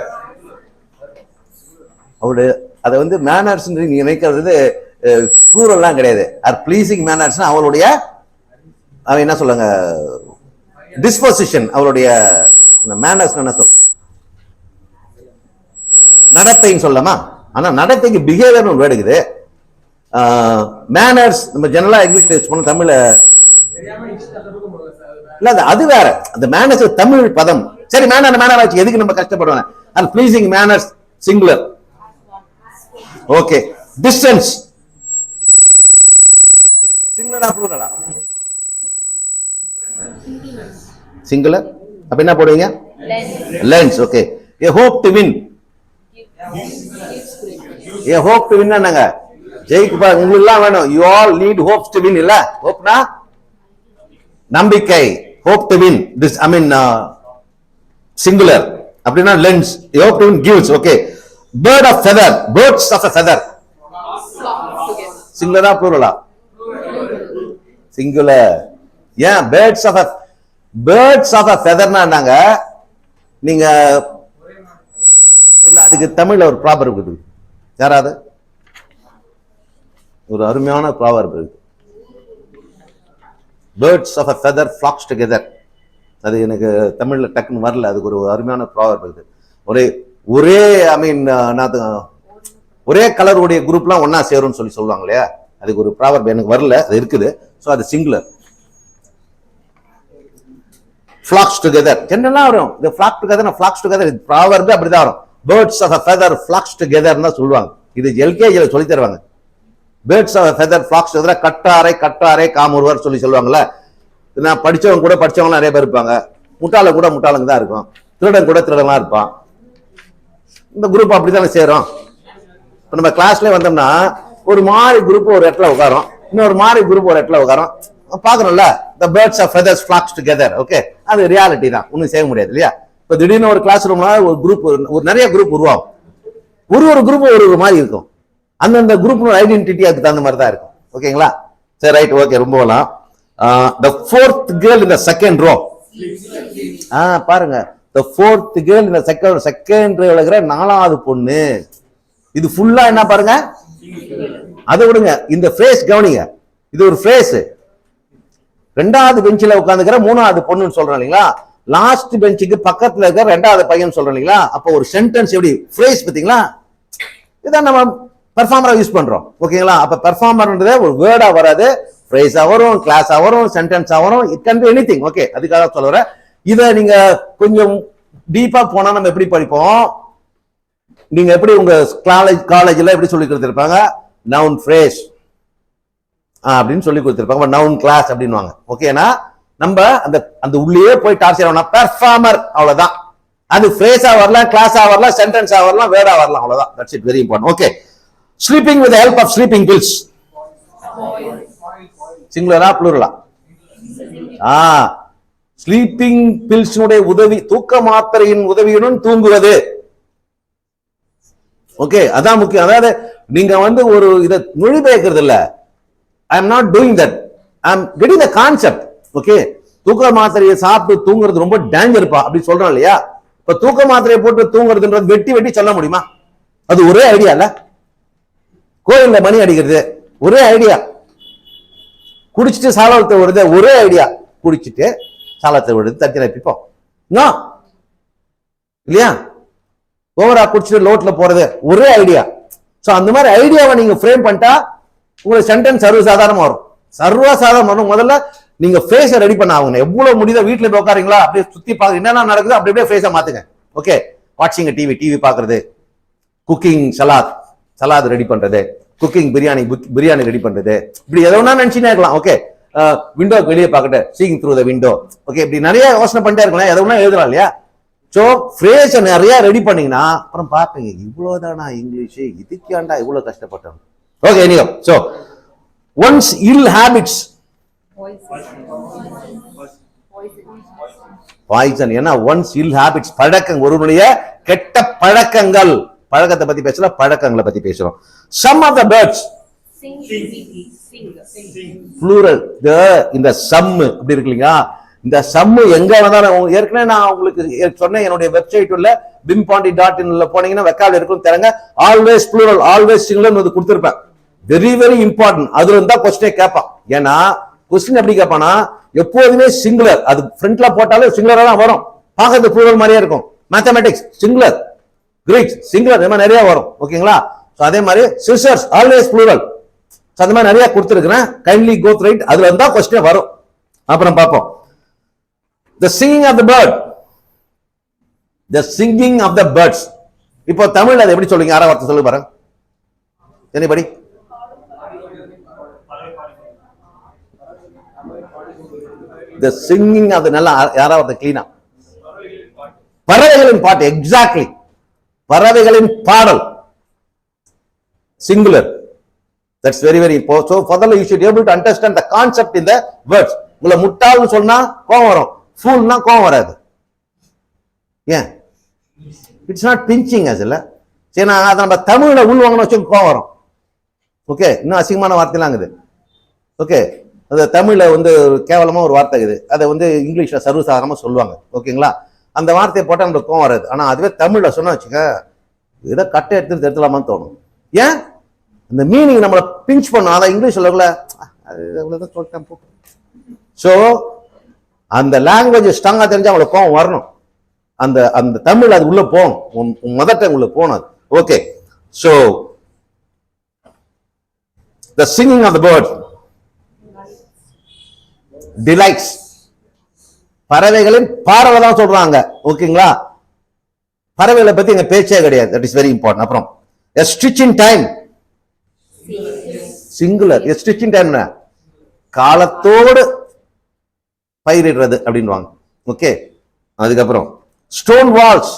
அவருடைய அதை வந்து மேனர்ஸ் நீங்க நினைக்கிறது ப்ளூரல்லாம் கிடையாது. ஆர் ப்ளீசிங் மேனர்ஸ்னா அவளுடைய என்ன சொல்லுங்க, டிஸ்போசிஷன், அவளுடைய மேனர்ஸ் என்ன சொல்ல, நடத்தைன்னு சொல்லலாமா? ஆனா நடத்தைக்கு பிஹேவியர்னு ஒரு வேர்டு இருக்குது. மேனர்ஸ் நம்ம ஜெனரலா இங்கிலீஷ் டெஸ்ட் பண்ண தமிழ்ல இல்ல, அது வேற. அந்த மேனர்ஸ் தமிழ் பதம். சரி, மேனர் ஆச்சு, எதுக்கு நம்ம கஷ்டப்படுவாங்க? And pleasing manners singular. Okay, distance சிங்குலரா ப்ளூரலா? சிங்குலர். அப்ப என்ன போடுவீங்க? Lens. Okay, a hope to win. a hope to win என்னங்க? ஜெயிக்கு பாருங்க, உங்களுக்கு வேணும். you all need hopes to win இல்ல? ஹோப்னா நம்பிக்கை. hope to win, this singular. அப்படினா lens. you hope to win gives. okay, bird of feather, birds of a feather singular plural? singular. ஏன் birds of a feather நாங்க நீங்க இல்ல, அதுக்கு தமிழ்ல ஒரு ப்ராவர்ப் இருக்குது. யாராவது ஒரு அருமையான ப்ராவர்ப் இருக்குது, birds of a feather flocks together. அது எனக்கு தமிழ்ல டக்குன்னு வரல. அதுக்கு ஒரு அருமையான ப்ராவர்ப் இருக்குது. ஒரே ஒரே கலருடைய குரூப்லாம் ஒன்னா சேரும்னு சொல்லுவாங்க இல்லையா, அதுக்கு ஒரு ப்ராவர்ப் எனக்கு வரல, அது இருக்குது. சோ அது சிங்குலர். flocks together ஜெனரலா வரும். the flock together ப்ராவர்ப் அப்படிதான் வரும். birds of a feather flocks together தான் சொல்லுவாங்க. இது எல்கேஜில சொல்லி தருவாங்க. birds of a feather flocks together, கட்டாரை காமொருவர் சொல்லுவாங்கல்ல. நான் படிச்சவங்க நிறைய பேர் இருப்பாங்க, முட்டாளுங்க தான் இருக்கும், திருடனா இருப்பான். இந்த குரூப் அப்படித்தானே சேரும். இப்ப நம்ம கிளாஸ்ல வந்தோம்னா ஒரு மாதிரி குரூப் ஒரு இடத்துல உட்காரும், இன்னொரு மாதிரி குரூப் ஒரு இடத்துல உட்காரும், பாக்கணும்ல. the birds of feathers flocks together. Okay, அது ரியாலிட்டி தான், ஒன்னும் செய்ய முடியாது இல்லையா. இப்ப திடீர்னு ஒரு கிளாஸ் ரூம்ல ஒரு குரூப், ஒரு நிறைய குரூப் உருவாகும். ஒரு குரூப் ஒரு மாதிரி இருக்கும். அந்தந்த குரூப் ஐடென்டிட்டி அதுக்கு தகுந்த மாதிரி தான் இருக்கும். ஓகேங்களா? சரி, ரைட். ஓகே, ரொம்ப the fourth girl in the second row. பாருங்க, the fourth girl in the second row இருக்கிற 4வது பொண்ணு. இது ஃபுல்லா என்ன பாருங்க, அதை விடுங்க, இந்த ஃப்ரேஸ் கவனிங்க. இது ஒரு ஃப்ரேஸ். ரெண்டாவது பெஞ்சில் உட்காந்துக்கிற மூணாவது பொண்ணுன்னு சொல்றோம் இல்லைங்களா, லாஸ்ட் பெஞ்சுக்கு பக்கத்துல இருக்கிற ரெண்டாவது பையன் சொல்றோம் இல்லைங்களா, அப்போ ஒரு சென்டென்ஸ் எப்படி ஃப்ரேஸ் பாத்தீங்களா, இதான் நம்ம பெர்ஃபார்மரா யூஸ் பண்றோம். ஓகேங்களா, அப்ப பெர்ஃபார்மர்ன்றதே ஒரு வேர்டா வராது, ஃப்ரேஸா வரும், கிளாஸா வரும், சென்டென்ஸா வரும், it can be anything. Okay, அதுக்காக சொல்றேன். இதை நீங்க கொஞ்சம் டீப்பா போனா நம்ம எப்படி படிப்போம், நீங்க எப்படி உங்க காலேஜ்ல எப்படி சொல்லி கொடுத்திருப்பாங்க, நவுன் ஃப்ரேஸ் அப்படின்னு சொல்லி கொடுத்திருப்பாங்க, நவுன் கிளாஸ் அப்படின்வாங்க. ஓகேனா நம்ம அந்த அந்த உள்ளே போய் டார்ச்சர் ஆகணும். பெர்ஃபார்மர் அவ்வளவுதான், அது ஃப்ரேஸா வரலாம், கிளாஸா வரலாம், சென்டென்ஸா வரலாம், வேர்டா வரலாம், அவ்வளவுதான். That's it, very important. Okay, sleeping with help of sleeping pills, சிங்குலரா ப்ளூரலா? ஸ்லீப்பிங் பில்ஸ்னுடைய உதவி, தூக்க மாத்திரையின் உதவியுடன் தூங்குவது. ஓகே, அதான் முக்கியம். அதாவது நீங்க வந்து ஒரு இதை மொழிபெயர்க்கிறது இல்ல, I am not doing that, I am getting the concept. Okay, தூக்க மாத்திரையை சாப்பிட்டு தூங்குறது ரொம்ப டேஞ்சர்ப்பா அப்படி சொல்றோம் இல்லையா. இப்ப தூக்க மாத்திரையை போட்டு தூங்குறதுன்றது வெட்டி வெட்டி சொல்ல முடியுமா? அது ஒரே ஐடியா இல்ல. கோயில்ல மணி அடிக்கிறது ஒரே ஐடியா, குடிச்சிட்டு சாலத்தை வருது ஒரே ஐடியா, குடிச்சிட்டு சாலத்தை விடுறது தட்டி நினைப்போம் இல்லையா, ஓவரா குடிச்சிட்டு லோட்ல போறது ஒரே ஐடியா. சோ அந்த மாதிரி ஐடியாவை நீங்க ஃப்ரேம் பண்ணிட்டா உங்களுக்கு சென்டென்ஸ் சர்வசாதாரணமா வரும், சர்வசாதாரணம் வரும். முதல்ல நீங்க ஃபேஸ ரெடி பண்ண ஆகணும். எவ்வளவு முடியுதோ வீட்டுல போய் உட்காருங்களா, அப்படியே சுத்தி பாக்க என்னென்ன நடக்குது அப்படி அப்படியே ஃபேஸ மாத்துங்க. ஓகே, வாட்சிங் டிவி பாக்குறது, குக்கிங் சலாத் ரெடி பண்றது, குக்கிங் பிரியாணி ரெடி பண்றது, இப்படி எதோ ஒண்ணா நினைச்சுனே இருக்கலாம். ஓகே, விண்டோக்கு வெளியே பார்க்கட்டு seeing through the window. Okay, இப்படி நிறைய யோசனை பண்ணிட்டே இருக்கலாம், எதோ ஒண்ணா எழுதலாம் இல்லையா. சோ ஃப்ரேஸ நிறைய ரெடி பண்ணீங்கன்னா அப்புறம் பாப்பீங்க, இவ்வளவுதானா இங்கிலீஷ், இதுக்காண்டா இவ்வளவு கஷ்டப்பட்டோம். ஓகே, எனியோ, சோ ஒன்ஸ் இல் ஹேபிட்ஸ் பாய்சன். ஏன்னா ஒன்ஸ் இல் ஹேபிட்ஸ் பழக்கம், ஒருவனுடைய கெட்ட பழக்கங்கள், பழக்கத்தை பத்தி பேசல, பழக்கங்களை பத்தி பேசுறோம். Some of the birds plural, இந்த சம் அப்படி இருக்கு இல்லைங்களா, இந்த சம் எங்க வந்தாலும் ஏற்கனவே நான் உங்களுக்கு சொன்னேன், என்னுடைய வெப்சைட் உள்ள bimpondi.in போனீங்கன்னா வெக்கால் இருக்கும் தரங்க, ஆல்வேஸ் ப்ளூரல் ஆல்வேஸ் சிங்குலர் கொடுத்திருப்பேன். Very very important. அதுல இருந்தா கொஸ்டினே கேட்பான். ஏன்னா கொஸ்டின் எப்படி கேட்பானா, எப்போதுமே சிங்குலர், அது ஃப்ரண்ட்ல போட்டாலும் சிங்குலரா தான் வரும், பார்க்கறது ப்ளூரல் மாதிரியே இருக்கும். மேத்தமெட்டிக்ஸ் சிங்குலர், கிரீக்ஸ் சிங்குலர், இந்த மாதிரி நிறைய வரும். ஓகேங்களா, அதே மாதிரி சிஸ்டர்ஸ் ஆல்வேஸ் ப்ளூரல், அந்த மாதிரி நிறைய கொடுத்துருக்கிறேன், கைண்ட்லி கோ த்ரூ இட், அதுல இருந்தா கொஸ்டின் வரும். அப்புறம் பார்ப்போம். The singing of the bird, the singing of the birds. இப்போ தமிழ்ல அதை எப்படி சொல்லுங்க, யாரா வார்த்தை சொல்லுங்க பாருங்க, anybody? The singing of the, நல்லா யாரா வார்த்தை கிளீனா, பறவைகளின் பாட்டு. எக்ஸாக்ட்லி, பறவைகளின் பாடல் singular. That's very very important. So further you should be able to understand the concept in the words. உங்களை முட்டாள்னு சொன்னா கோவம் வரும், ஃபூல்னா கோவம் வராது. ஏன்? இட்ஸ் நாட் பிஞ்சிங் as இல்ல. சரி, நான் அதை நம்ம தமிழ்ல உள்வாங்கன்னு வச்சு கோவம் வரும். ஓகே, இன்னும் அசிங்கமான வார்த்தைலாம் இருக்குது. ஓகே, அது தமிழ்ல வந்து கேவலமா ஒரு வார்த்தை இருக்குது, அதை வந்து இங்கிலீஷ்ல சர்வசாதாரணமா சொல்லுவாங்க. ஓகேங்களா, அந்த வார்த்தையை போட்டா நம்மளுக்கு கோவம் வராது. ஆனா அதுவே தமிழ்ல சொன்னா வச்சுக்க, இதை கட்டை எடுத்து எடுத்துலாமான்னு தோணும். ஏன்? அந்த மீனிங் நம்மளை பிஞ்ச் பண்ணும். அதான் இங்கிலீஷ் சொல்லல, சொல்லிட்டேன். ஸோ அந்த லாங்குவேஜ் ஸ்ட்ராங்கா தெரிஞ்சா அவங்களுக்கு கோவம் வரணும். அந்த அந்த தமிழ் அது உள்ள போகணும், மதர் டங் உள்ள போகணும். Okay, so the singing of the bird delights, பறவைகளின் பாடலை தான் சொல்றாங்க. ஓகேங்களா, பறவைகளை பத்தி எங்க பேச்சே கிடையாது. That is very important. அப்புறம் a stitch in time, singular. a stitch in time காலத்தோடு பயிரிடுறது அப்படின்வாங்க. ஓகே, அதுக்கப்புறம் stone walls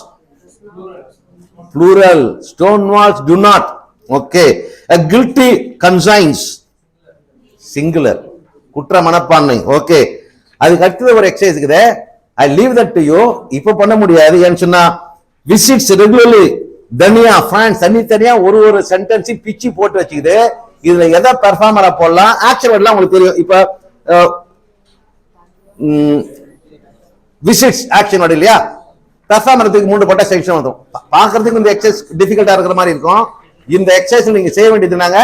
plural, stone walls do not. Okay, a guilty conscience singular, குற்ற மனப்பான்மை. ஓகே, அதுக்கு அடுத்தது ஒரு எக்ஸசைஸ் இருக்குது, I leave that to you. இப்ப பண்ண முடியாது, ஏன்னு சொன்னா விசிட்ஸ் ரெகுலர்லி தனியா பிரான்ஸ் தனித்தனியா ஒரு ஒரு சென்டென்ஸ் பிச்சு போட்டு வச்சுக்குது. இதுல எதை பெர்ஃபார்மரா போடலாம், ஆக்ஷன் வேர்ட்லாம் உங்களுக்கு தெரியும். இப்ப விசிட்ஸ் ஆக்ஷன் வேர்ட் இல்லையா, பெர்ஃபார்மரத்துக்கு 3 போட்டா செக்ஷன் வரும். பாக்குறதுக்கு இந்த எக்ஸசைஸ் டிஃபிகல்ட்டா இருக்கிற மாதிரி இருக்கும். இந்த எக்ஸசைஸ் நீங்க செய்ய வேண்டியதுனாங்க,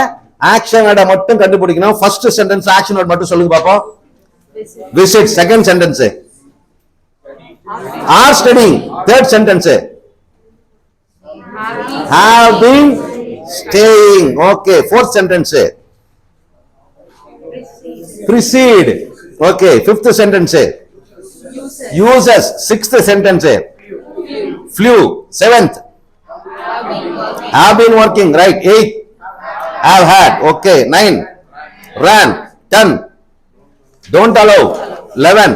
ஆக்ஷன் வேர்டை மட்டும் கண்டுபிடிக்கணும். ஃபர்ஸ்ட் சென்டென்ஸ் ஆக்ஷன் வேர்ட் மட்டும் சொல்லுங்க பாப்போம். visit, second sentence. Are studying, third sentence. Have been staying, okay, fourth sentence. Precede, okay, fifth sentence. Uses, sixth sentence. Flew, seventh. Have been working, right? Eighth. Have had, okay. 9. Ran, 10. Don't allow, 11.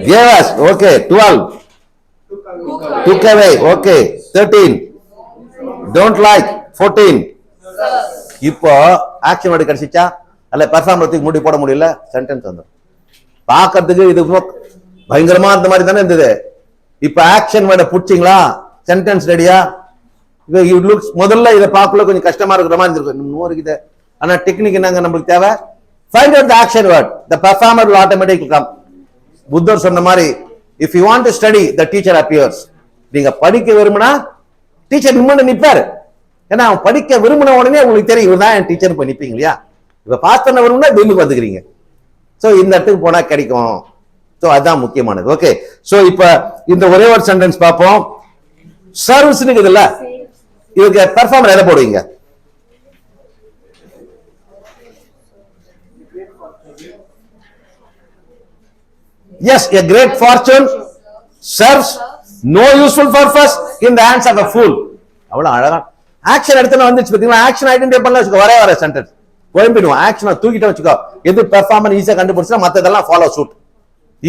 Gave us, okay. 12. Took away, okay. 13. Don't like, 14. இப்போ action word கிடைச்சிச்சா? அல்ல பெர்ஃபார்மன்ஸுக்கு முடி போட முடியல, sentence வந்துடும். பார்க்கறதுக்கு இது பயங்கரமா இருந்த மாதிரி தானே இருந்தது. இப்ப ஆக்ஷன் வேர்டை புடிச்சிங்களா, சென்டென்ஸ் ரெடியா? இட் லுக்ஸ், முதல்ல இதை பார்க்கல கொஞ்சம் கஷ்டமா இருக்கிற மாதிரி இருந்திருக்கும், இருக்குது. ஆனா டெக்னிக் என்னங்க நம்மளுக்கு தேவை? Find out the action word, the performer will automatically come. புத்தர் சொன்ன மாதிரி, if you want to study, the teacher appears. நீங்க படிக்க விரும்பினா டீச்சர் முன்னாடி நிப்பாரு. ஏன்னா அவன் படிக்க விரும்பின உடனே உங்களுக்கு தெரியும் இவர்தான் என் டீச்சர் போய் நிப்பீங்க இல்லையா? இப்ப பாஸ் பண்ண விரும்பினா பில்லுக்கு வந்துக்கிறீங்க. சோ இந்த இடத்துக்கு போனா கிடைக்கும். சோ அதுதான் முக்கியமானது. ஓகே, சோ இப்ப இந்த ஒரே ஒரு சென்டென்ஸ் பார்ப்போம். சர்வீஸ் இருக்குதுல்ல, இதுக்கு பெர்ஃபார்மர் எதை போடுவீங்க? Yes, a great fortune serves no useful purpose in the hands of a fool. அவ்வளவு அழகா ஆக்ஷன் எடுத்து வந்துச்சு பாத்தீங்களா? ஆக்ஷன் ஐடென்டிஃபை பண்ணல வச்சுக்கோ, வர சென்டென்ஸ் குழம்பிடுவோம். ஆக்ஷனை தூக்கிட்ட வச்சுக்கோ, எது பெர்ஃபார்மர் ஈஸியா கண்டுபிடிச்சா மத்ததெல்லாம் ஃபாலோ சூட்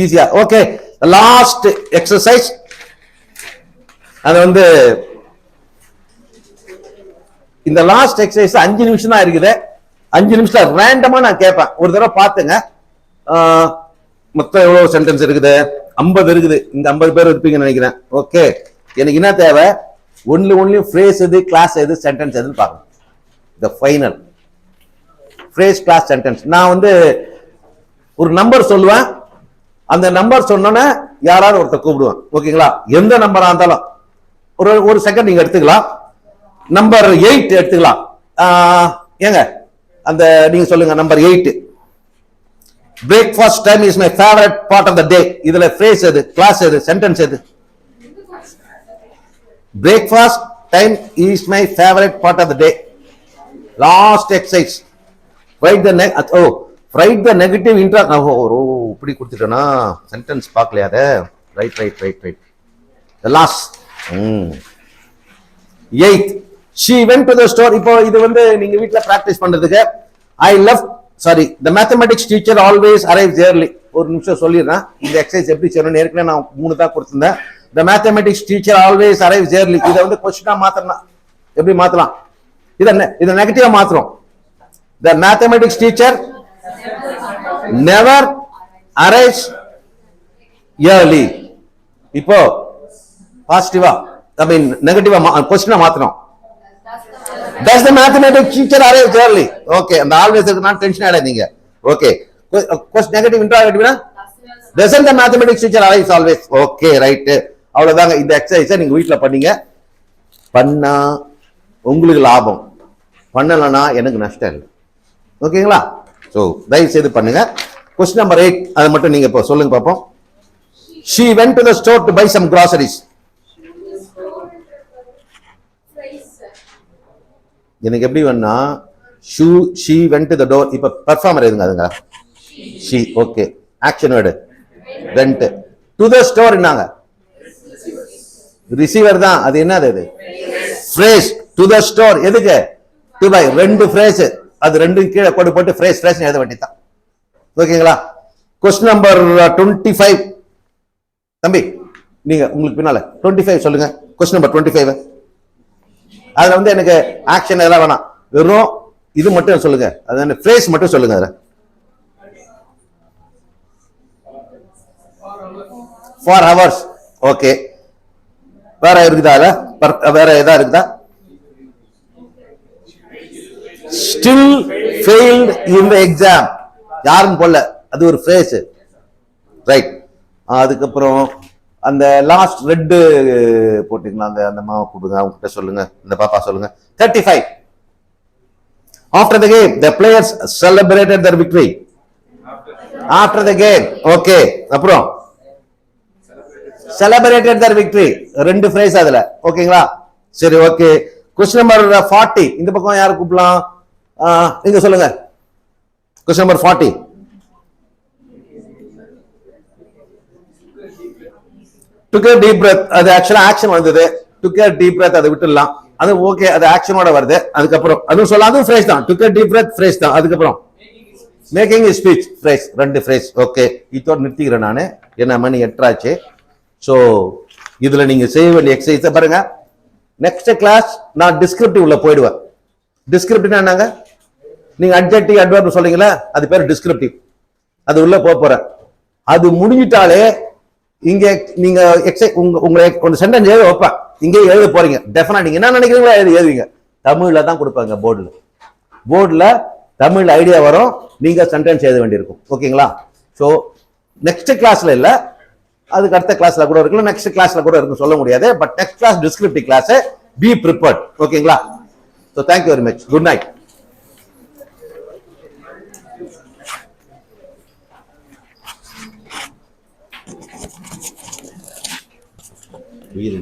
ஈஸியா. Okay, last exercise. அது இந்த லாஸ்ட் எக்ஸசைஸ் 5 நிமிஷம் தான் இருக்குது. 5 நிமிஷத்துல ரேண்டமா நான் கேட்பேன். ஒரு தடவை பாத்துங்க. மொத்தம் எவ்வளவு சென்டென்ஸ் இருக்குது? 50 இருக்குது. இந்த 50 பேர் இருப்பீங்கன்னு நினைக்கிறேன். ஓகே, எனக்கு என்ன தேவை? ஒன்லி ஃப்ரேஸ் எது, கிளாஸ் எது, சென்டென்ஸ் எதுன்னு பார்க்கணும். The final phrase, clause, sentence. நான் ஒரு நம்பர் சொல்லுவேன். அந்த நம்பர் சொன்னோன்னே யாராவது ஒருத்தர் கூப்பிடுவேன். ஓகேங்களா? எந்த நம்பரா இருந்தாலும் ஒரு செகண்ட் நீங்க எடுத்துக்கலாம். நம்பர் 8 எடுத்துக்கலாம். ஏங்க அந்த நீங்க சொல்லுங்க number 8. Breakfast time is my favourite part of the day. இதுல ஃப்ரேஸ் எது, கிளாஸ் எது, சென்டென்ஸ் எது? Breakfast time is my favourite part of the day. Last exercise. write the negative இப்படி கொடுத்துட்டேனா சென்டென்ஸ் பார்க்கலையா? Right. the last 8th, she went to the store. இப்போ இது நீங்க வீட்ல பிராக்டிஸ் பண்றதுக்கு. the mathematics teacher always arrives early. ஒரு நிமிஷம் சொல்லிடுறேன். இந்த எக்ஸசைஸ் எப்படி செய்யணும்னு ஏற்கனவே நான் 3 தான் கொடுத்திருந்தேன். the mathematics teacher always arrives early. இதை கொஸ்டினா மாத்தலாம். எப்படி மாத்தலாம்? இதை நெகட்டிவா மாத்துறோம். the mathematics teacher never arrives early. இப்போ பாசிட்டிவா, I mean நெகட்டிவா கொஸ்டினா மாத்தணும். does the mathematics teacher arrive early? okay, அந்த ஆல்வேஸ் இருக்கு, நான் டென்ஷன் ஆயிடாதீங்க. ஓகே, கொஸ்டின் நெகட்டிவ் இன்டராகேட்டிவ்னா doesn't the mathematics teacher arrive always? okay, right. அவ்வளவுதாங்க. இந்த எக்ஸசைஸை நீங்க வீட்ல பண்ணீங்க. பண்ணா உங்களுக்கு லாபம், பண்ணலனா எனக்கு நஷ்டம் இல்லை. ஓகேங்களா? சோ தயவு செய்து பண்ணுங்க. கொஸ்டின் நம்பர் 8 அதை மட்டும் நீங்க இப்போ சொல்லுங்க பாப்போம். she went to the store to buy some groceries. எனக்கு எப்படி வேணா she went to the door. இப்ப பெர்ஃபார்மர் எதுங்க? அதுங்க she. Okay, action word went to the store. என்னங்க? ரிசீவர் தான். அது என்னது? அது phrase. to the store எதுக்கு? to buy. ரெண்டு phrase, அது ரெண்டும் கீழே போட்டு phrase எழுத வேண்டியதான். ஓகேங்களா? Question number 25. தம்பி நீங்க உங்களுக்கு பின்னால 25 சொல்லுங்க. Question number 25. அதுல எனக்கு ஆக்ஷன் எல்லாம் வேணாம், வெறும் இது மட்டும் சொல்லுங்க. அது phrase மட்டும் சொல்லுங்க. அதுல for hours. ஓகே, வேற இருக்குதா? வேற ஏதா இருக்குதா? still failed in the exam. யாரும் போல, அது ஒரு phrase. ரைட். அதுக்கப்புறம் அந்த லாஸ்ட் ரெட் போட்டீங்களா? அந்த மாவை கொடுங்க, அவங்க சொல்லுங்க, இந்த பாப்பா சொல்லுங்க. 35. after the game the players celebrated their victory. After the game. Okay, அப்புறம் செலிப்ரேட்டட் தர் விக்டரி. ரெண்டு ஃப்ரேஸ் அதுல. ஓகேங்களா? சரி, ஓகே. Question number 40. இந்த பக்கம் யாரை கூப்பிடலாம்? நீங்க சொல்லுங்க. Question number 40. took a deep breath. அது ஆக்சுவலா ஆக்ஷன் வந்தது. took a deep breath அதை விட்டுடலாம். அது ஓகே, அது ஆக்ஷனோட வருது. அதுக்கப்புறம் அதுவும் சொல்ல, அதுவும் ஃப்ரேஸ் தான். took a deep breath phrase தான். அதுக்கப்புறம் மேக்கிங் a speech ஃப்ரேஸ். ரெண்டு ஃப்ரேஸ். ஓகே, இதோட நிறுத்திக்கிறேன் நானு. என்ன மணி 8 ஆச்சு. ஸோ இதுல நீங்க செய்ய வேண்டிய எக்ஸசைஸை பாருங்க. நெக்ஸ்ட் கிளாஸ் நான் டிஸ்கிரிப்டிவ் உள்ள போயிடுவேன். டிஸ்கிரிப்டிவ் என்னங்க? நீங்க அட்ஜெக்டிவ் அட்வர்ப் சொல்றீங்களா, அது பேர் டிஸ்கிரிப்டிவ். அது உள்ள போறேன். அது முடிஞ்சிட்டாலே இங்க நீங்க உங்களை ஒரு சென்டென்ஸ் எழுத வைப்பேன். இங்கே எழுத போறீங்க. டெஃபினட் நீங்க என்ன நினைக்கிறீங்களோ எழுதுவீங்க. தமிழ்ல தான் கொடுப்பாங்க போர்டுல தமிழ் ஐடியா வரும். நீங்க சென்டென்ஸ் எழுத வேண்டியிருக்கும். ஓகேங்களா? ஸோ நெக்ஸ்ட் கிளாஸ்ல இல்ல, அதுக்கு அடுத்த கிளாஸ்ல கூட இருக்கலாம், நெக்ஸ்ட் கிளாஸ்ல கூட இருக்கும், சொல்ல முடியாது. But next class descriptive class. Be prepared. ஓகேங்களா? So thank you very much. Good night. உயிர்